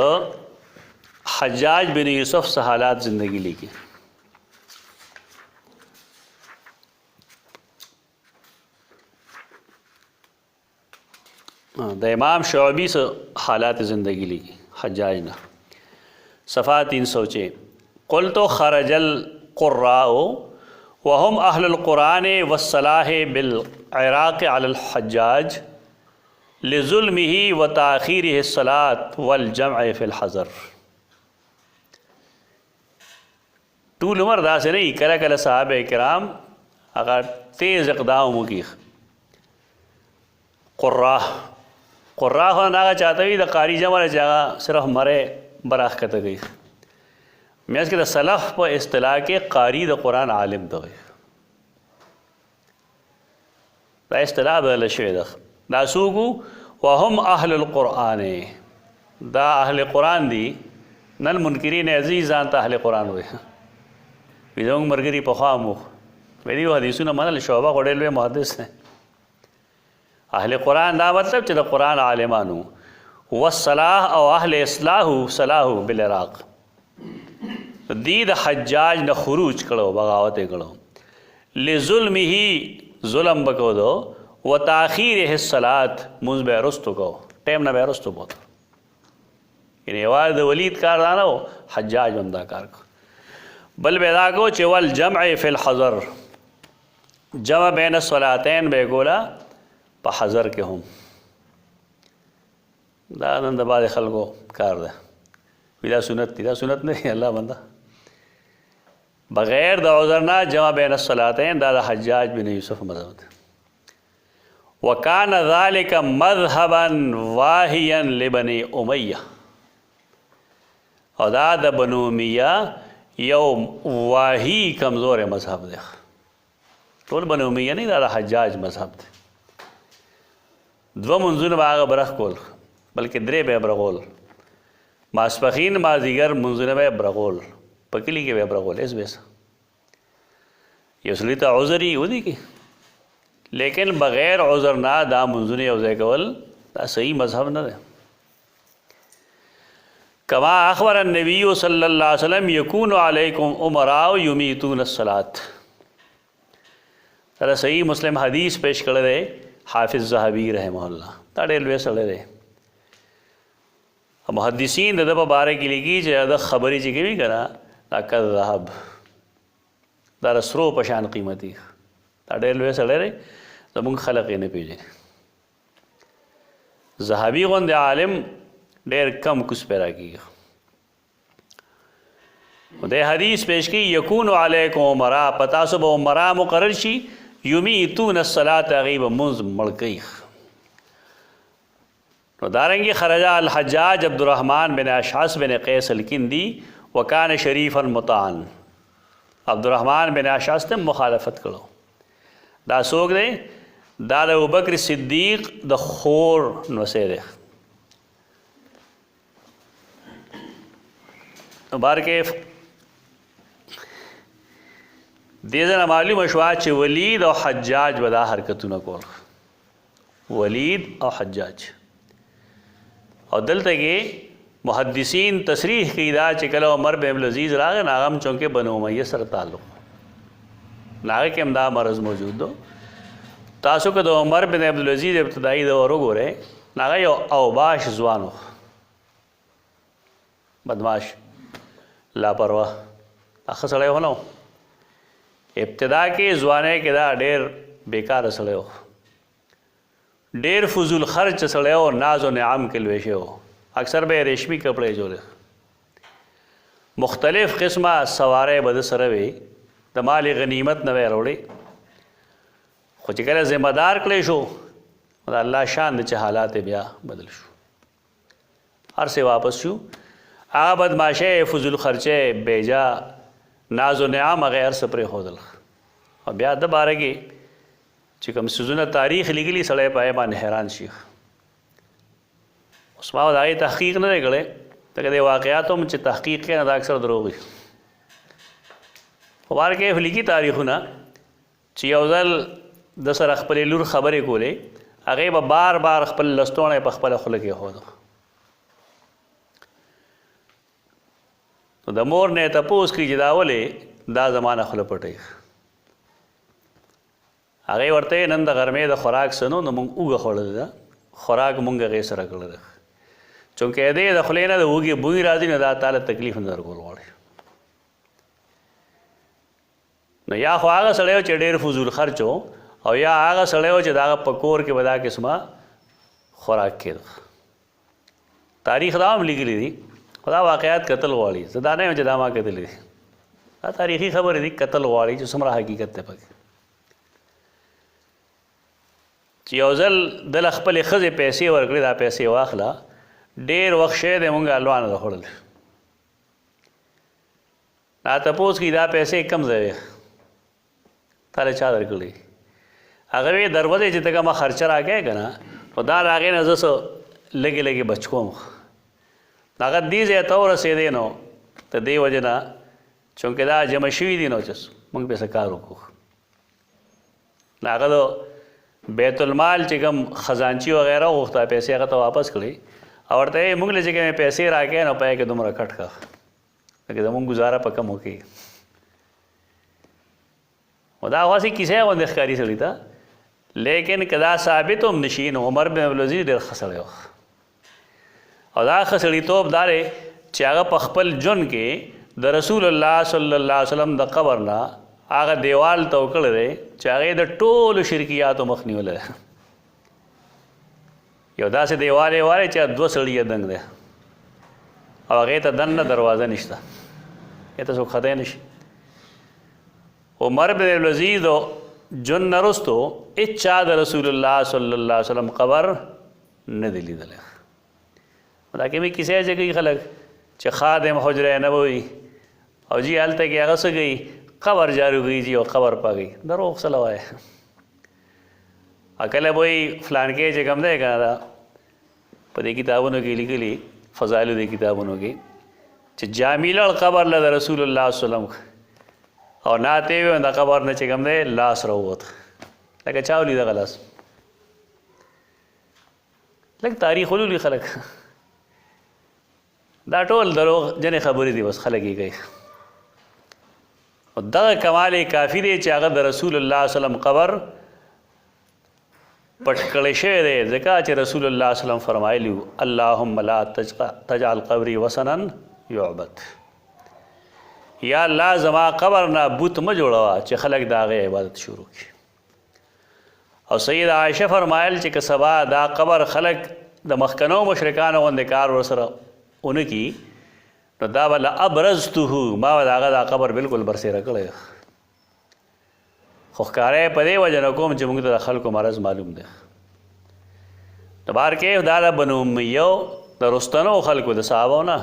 حجاج بن یوسف څه حالات زندگی لیکي. د امام شعبی څه حالات زندگی لیکي حجاج نه. صفحه 306 قلت خرج القراء وهم اهل القرآن والصلاح بالعراق على الحجاج لظلمه وتاخيره الصلاة والجمع في الحضر. ټول عمر داسې نه وي کله کله صحابه کرام هغه تیز اقدام وکړي. قرا خو هغه چاته وي د قاري جمع چې هغه صرف مرې براښکته کوي. میاس کې د سلف په اصطلاح کې قاری د قرآن عالم ته وایي. دا اصطلاح بدله شوې ده. دا څوک وهم اهل القرآن دا اهل قرآن دي. نن منکرین عزیز ځان ته اهل قرآن وایي. وي زموږ ملګري پخوا مو ویلي حدیثونه منل شعبه خو ډېر لوی محدث دی اهل قرآن دا مطلب چې د قرآن عالمانو، والصلاح او اهل اصلاح صلاح بالعراق. دی د حجاج نه خروج کړو، بغاوت یې کړو، لظلمه ظلم بکو دو، و تاخیره الصلاة منځ به رستو کو، ټیم نه به رستو بوت. یعنی یوازې د ولید کار دا نه و، حجاج هم دا کار کو. بل به دا کو چې والجمع فی الحضر، جمع بین الصلاتین به کولا په حضر کې هم. دا نن د بعضې خلکو کار ده، وی دا سنت دی. دا سنت نه دی الله بنده، بغیر د عذر نه جمع بین الصلاتین دا د حجاج بن یوسف مذهب ده. وکان ذلک مذهبا واهیا لبنی امیہ، او دا د بنو امیہ یو واهی کمزور مذهب ده. ټول بنو امیہ نه، دا د حجاج مذهب ده. دو منځونه به هغه برخ کول، بلکې درې به برغول، ماسپخین مازدیګر منځونه به برغول، په کلي کې به برغول. اس بیس یو سړي ته عذر یې ودی کې، لیکن بغیر عذر نه دا منځونه یو ځای کول دا صحیح مذهب نه ده. کما اخبر النبی صلی اللہ علیہ وسلم یکون علیکم امراء یمیتون الصلاة. دا صحیح مسلم حدیث پیش کړی دی حافظ ذهبی رحمه الله. دا ډېر لوی سړی دی. محدثین د ده په باره کې لیکي چې د خبرې چې کوي که نه دا کذهب، دا د سرو په شان قیمتي. دا ډېر لوی سړی دی، زمونږ خلق یې نه پېژني. ذهبي غوندې عالم ډېر کم کوس پیدا کېږي. دی حدیث پیش کی یکون علیکم امراء، په تاسو به امراء مقرر شي، یمیتون الصلاة، هغوی به مونځ مړ کوي. نو دارنگی خرج الحجاج عبدالرحمن بن اشعث بن قیس الکندی وکان شریفا مطاعن. عبدالرحمن بن اشعث ته مخالفت کړو. دا څوک دی؟ دا د ابوبکر صدیق د خور نوسی دی. نو بارکې دې ځنه معلومه شوه چې ولید او حجاج به دا حرکتونه کول. ولید او حجاج. او دلته کې محدثین تصریح کوي دا چې کله عمر بن عبدالعزیز راغی نو هغه هم چونکې بنو امیہ سره تعلق، نو هغه کې هم دا مرض موجود و. تاسو که د عمر بن عبدالعزیز ابتدایي دور وګورئ، نو هغه یو اوباش ځوان و، بدماش، لاپرواه، ښه سړی و نه و. ابتدا کې ځوانۍ کې دا ډېر بیکاره سړی و، ډېر فضول خرچ سړی و، ناز و نعم کې لوی شوی و. اکثر به یې ریشمي کپړې جوړې، مختلف قسمه سوارۍ به د سره وي، د مال غنیمت نه به یې راوړې. خو چې کله ذمه دار کړی شو، د الله شان دی چې حالات بیا بدل شو، هر څه واپس شو. هغه بدماشۍ، فضول خرچې، بیجا ناز و نعم، هغه هر څه پرېښودل. او بیا د باره کې چې کوم څیزونه تاریخ لیکلي، سړی په هغې باندې حیران شي. اوس ما د هغې تحقیق نه دی کړی، ځکه د واقعاتو هم چې تحقیق کوي نو دا اکثر دروغ وي. خو باره کې لیکي تاریخونه چې یو ځل د سره خپلې لور خبرې کولې، هغې به بار بار خپل لستوڼی په خپله خوله کې ایښودو. نو د مور نه یې تپوس کړي چې دا ولې دا زما نه خوله پټوي. هغې ورته نن د غرمې د خوراک څه نو مونږ اوږه خوړلې ده، خوراک مونږ هغې سره کړی ده، چونکې دې د خولې نه د اوږې بوی راځي، نو دا تاله تکلیف نه درکول غواړي. نو یا خو هغه سړی و چې ډېر فضول خرچ و، او یا هغه سړی و چې د هغه په کور کې به دا قسمه خوراک کېده. تاریخ دا هم لیکلي دي، خو دا واقعات کتل غواړي. زه دا نه یم چې دا ما کتلي دي، دا تاریخي خبرې دي، کتل غواړي چې څومره حقیقت دی پکې. چې یو ځل دله خپلې ښځې پیسې ورکړې، دا پیسې واخله، ډېر وخت شی دی مونږ الوانه ده خوړل. دا تپوس کړي دا پیسې کم ځای وې، تا له چا درکړې؟ هغه وی دروازې چې ته کومه خرچه راکوې که نه، نو دا د هغې نه زه څه لږې لږې بچ کوم. هغه دې ځای ته ورسېدې نو د دې وجې نه چونکې دا جمع شوي دي، نو چې موږ پې څه کار وکړو. هغه د بیت المال چې کوم خزانچي وغیره غوښته پیسې هغه ته واپس کړي او ورته یې موږ له چې کومې پیسې راکړې نو پای کې دومره کټ کړه لکه زمونږ ګزاره په کم وکړي خو دا غواسې کیسې غوندې ښکاري سړي ته لیکن که دا ثابت هم نشي نو عمر بن عبدالعزیز ډېر ښه سړی و او دا ښه سړیتوب دا دی چې هغه په خپل ژوند کې د رسول الله صلی الله علیه وسلم د قبر نه هغه دیوال ته وکړی دی چې هغې د ټولو شرکیاتو مخ نیولی دی یو داسې دیوال یې والی چې 2 سړي یې دنګ دی او هغې ته دننه دروازه نشته هغې ته څوک ختی نشي عمر بن عبدالعزیز د ژوند نه وروستو هېچا د رسول الله صلی الله علیه وسلم قبر نه دی لیدلی دا کې مې کیسې چې کوي خلک چې خادم حجره نبوي او جی هلته کې هغه څه کوي قبر جارو کوي جي او قبر پاږي دروغ څه وایي کله به وایي فلانکې چې کوم دی که نه په دې کتابونو کې لیکلي فضایلو دې کتابونو کې چې جامیلړ قبر له د رسول الله صلی الله علیه وسلم او ناته وي د قبر نه چې کوم دی لاس راووت لکه چا ولي دغه لاس لږ تاریخ ولولي خلک دا ټول دروغ جنې خبرې دي بس خلک یې کوي او دغه کمال کافي دی چې هغه د رسول الله صلی الله علیه وسلم قبر پټ کړی شوی دی ځکه چې رسول الله صلی الله علیه وسلم فرمایلي وو اللهم لا تجعل قبري وثنا يعبد یا الله زما قبر نه بت مه جوړوه چې خلک د هغې عبادت شروع کړي او سید عایشه فرمایل چې که سبا دا قبر خلک د مخکنو مشرکانو غوندې کار ورسره ونه کي نو دا به لابرزته ما به د هغه دا قبر بلکل برسېره کړی خو ښکاره یې په دې وجه نه کوم چې موږ ته د خلکو مرض معلوم دی نو بار کې دا د بنو امیو د رستنو خلکو د صحابو نه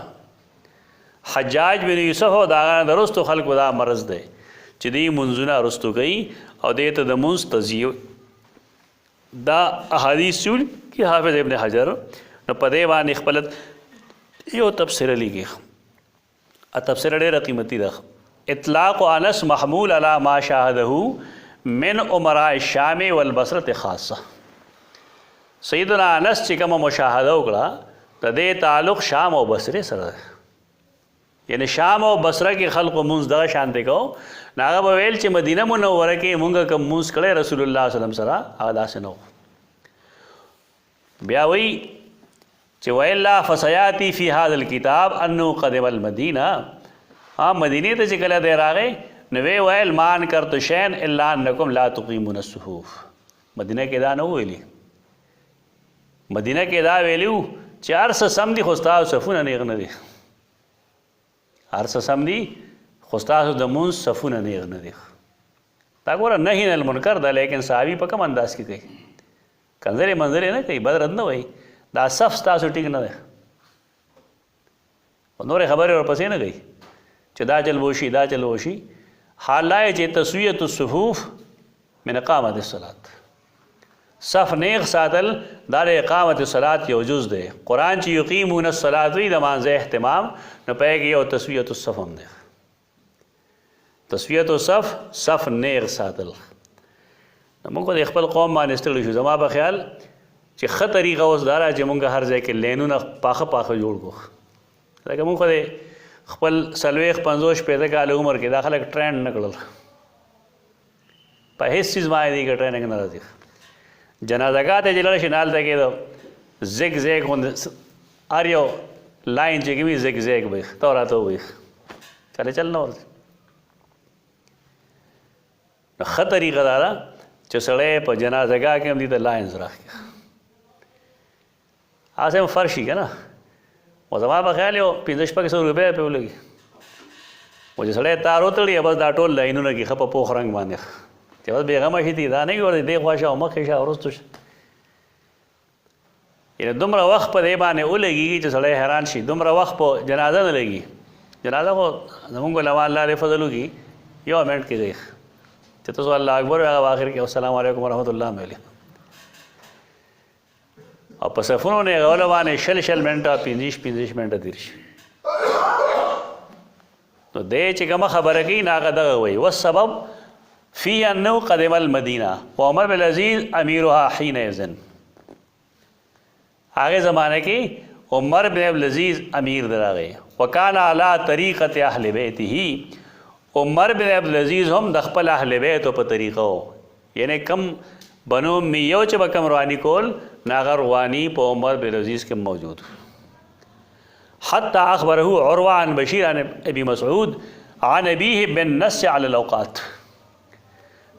حجاج بن یوسف او د هغه نه د رستو خلکو دا مرض دی چې دوی منځونه رستو کوي او دې ته د منځ تزیو دا احادیث چې حافظ ابن حجر نو په دې باندې خپل یو تفسیر لیکي تفسیر ډېره قیمتي ده اطلاق انس محمول علی ما شاهده من عمراء الشام والبصره خاصه سیدنا انس چې کومه مشاهده وکړه د دې تعلق شام او بصره سره ده یعنی شام او بصره کې خلقو مونږ دغه شان دی کو هغه به ویل چې مدینه منوره کې مونږ کوم مونږ کړی رسول الله صلی الله علیه وسلم سره هغه داسې نه بیا وی چې ویلا فسیاتی فی هذا الكتاب انه قدم المدینه مدینې ته چې کله دی راغی نو وی ویل ما انکرت شیئا الا انکم لا تقیمون الصفوف مدینه کې دا نه ویلي مدینه کې دا ویلو چې هر څه سم دي خو ستاسو صفونه نیغ نه دي هر څه سم دي خو ستاسو د مونځ صفونه نیغ نه دي دا ګوره نهي عن المنکر ده لیکن صحابي په کوم انداز کې کوي کنځلې منځلې نه کوي بد رد نه وایي دا صف ستاسو ټیک نه دی نورې خبرې ورپسې نه کوي چې دا چل وشي دا چل وشي حال لا چې تسویة الصفوف من اقامت الصلاة صف نیغ ساتل دا د اقامت الصلاة یو جز دی قرآن چې یقیمون الصلاة وي د مانځه اهتمام نو پوهېږي یو تسویة الصف هم دی تسویة الصف صف نیغ ساتل موږ د خپل قوم باندې ستړي شو زما په خیال چې ښه طریقه اوس دا ده چې موږ هر ځای کې لینونه پاخه پاخه جوړ کړو لکه موږ خو د خپل 40-50 کاله عمر کې دا خلک ټرینډ نه کړل په هېڅ څیز باندې دې کې ټریننګ نه راځي جنازګاه ته چې لاړ شي نه هلته کېدو زیګ زیګ غوندې هر یو لاین چې کوي زیګ زیګ به ته راته ووایي چلې چل نه ورځي نو ښه طریقه دا ده چې سړی په جنازګاه کې هم دې ته لاینز راکړي هسې هم فرشي که نه و زما په خیال یو 1500 روپۍ پې ولګي و چې سړی تار وتړي بس دا ټول لاینونه کې ښه په پوخ رنګ باندې چې بس بېغمه شي دي دا نه ګورې دې خوا شه او مخکې شه وروستو شه یعنې دومره وخت په دې باندې ولګېږي چې سړی حیران شي دومره وخت په جنازه نه لګي جنازه خو زمونږ علما الله علیه فضل وکړي یو منټ کې دی چې تاسو الله اکبر هغه آخر کې السلام علیکم ورحمت الله ویلي او په صفونو نه غوله باندې شل منټه 15 منټه تېر شي نو دې چې کومه خبره کوي نه هغه دغه وایي والسبب فی انه قدم المدینہ وعمر بن العزیز امیرها حینئذ. آگے زمانے کی عمر بن عبدالعزیز امیر دراغے وکان علی طریقت اہل بیت ہی. عمر بن عبدالعزیز هم د خپل اهل بیتو په طریقو، یعنی کم بنو امیو چې به کم رواني کول ناغه رواني په عمر بن عبدالعزیز کې موجود. حتی اخبره عروه عن بشیر عن ابي مسعود عن ابيه بالنص على الاوقات.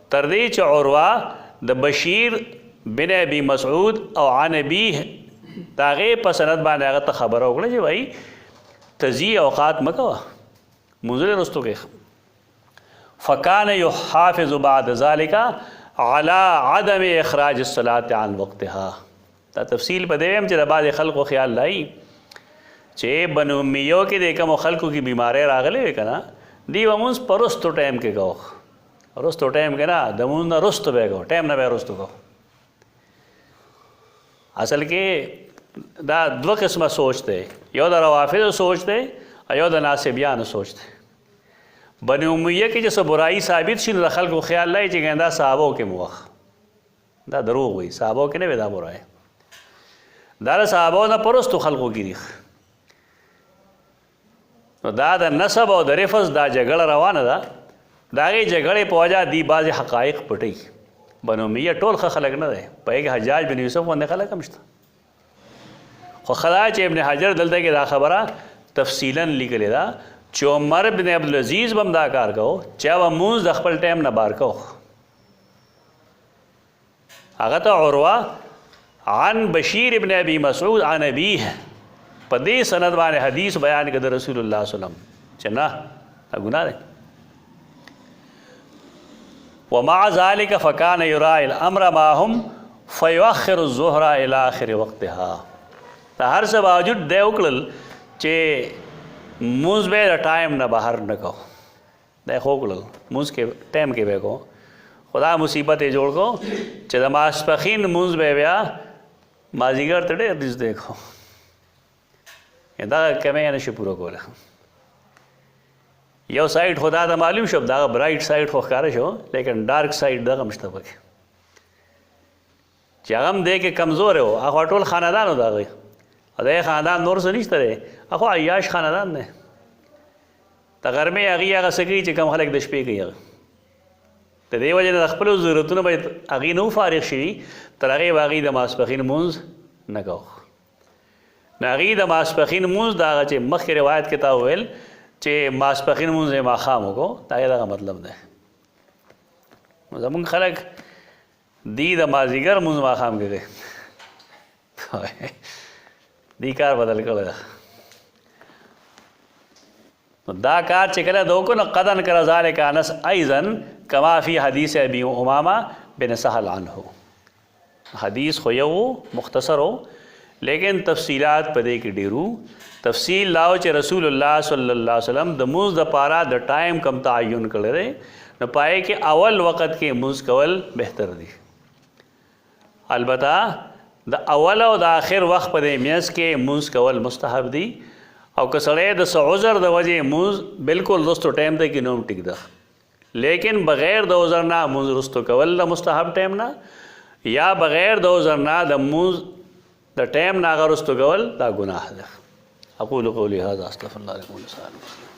تر دې چې عروه د بشیر بن ابي مسعود او عن ابيه داغه په سند باندې هغه ته خبره وکړه چې وای تزي اوقات مکوه منزل رستو کې. فکان یحافظ بعد ذلك على عدم اخراج الصلاة عن وقتها. دا تفصیل په دې هم چې د بعض خلکو خیال لای چې بنو امیو کې د کوم خلکو کی بیماری راغلې وي کنه دی ومونس پرستو ټایم کې کو رستو ټایم کې نه د مون نه رستو به کو ټایم نه به رستو کو. اصل کې دا دوه قسمه سوچ دی، یو د روافض سوچ دی او یو د ناصبیان سوچ دی. بنو امیہ کې چې برائی ثابت شي نو د خلکو خیال لای چې ګندا صحابو کې موخ دا دروغ وي، صحابو کې نه وي دا برائی، دا صحابو نه پرستو خلکو کې دي. نو دا د نسب او د رفض دا جګړه روانه ده، دا غي جګړې په وجه دی بعض حقایق پټي. بنو امیہ ټول خلک نه دی، په کې حجاج بن یوسف باندې خلک هم شته. خو خدای چې ابن حجر دلته کې دا خبره تفصیلا لیکلې ده چې عمر بن عبدالعزیز بم دا کار کو چې هغه مونځ د خپل ټایم نه بار کو. هغه ته عروه عن بشیر ابن ابي مسعود عن ابيه په دې سند باندې حدیث بیان کړ رسول الله صلی الله علیه وسلم چې نه ګناه ده. ومع ذلك فكان يراعي الامر معهم فيؤخر الظهر الى اخر وقتها. د هر څه باوجود دی وکړل چې موز به د ټایم نه بهر نه کو، دا خو کړل موز کې ټایم کې به کو. خدا مصیبت یې جوړ کو چې د ماسپخین موز به بیا مازیګر ته ډېر دیس دیکھو دا کمه نه شي پوره کوله. یو سایډ خدا ته معلوم شو دا برایټ سایډ خو ښکاره شو، لیکن ډارک سایډ دغه مشته پکې چې هغه هم دی کې کمزور و. هغه ټول خاندانو د هغې دا خاندان نور څه نشته دی، هغه عیاش خاندان دی. د غرمې هغې هغه څه کوي چې کم خلک د شپې کوي. هغه د دې وجې نه د خپلو ضرورتونو به هغې نه فارغ شي تر هغې به هغې د ماسپښین مونځ نه کوو. نو هغې د ماسپښین مونځ د هغه چې مخکې روایت کې تا وویل چې ماسپښین مونځ یې ماښام وکړو، د هغې دغه مطلب دی. زمونږ خلک دی د مازدیګر مونځ ماښام کې کوي، دی کار بدل کړی ده. دا کار چې کله د وکړو نو قدن کر ذلک انس ایضا کما فی حدیث ابی امامہ بن سہل عنہ. حدیث خو یو مختصر ہو لیکن تفصیلات پدې کې ډیرو. تفصیل لاو چې رسول الله صلی الله علیه وسلم د مونځ د پاره د ټایم کم تعین کړی دی، نو پای کې اول وخت کې مونځ کول بهتر دی. البته د اول او د آخر وخت په دې میاس کې مونځ کول مستحب دی، او که سړی د څه عذر د وجې مونځ بالکل رستو ټایم ته کې نوم ټیک ده، لیکن بغیر د عذر نه مونځ رستو کول د مستحب ټایم نه، یا بغیر د عذر نه د مونځ د ټایم نه هغه رستو کول دا ګناه ده. اقول قولي هذا استغفر الله لكم ولسائر المسلمين.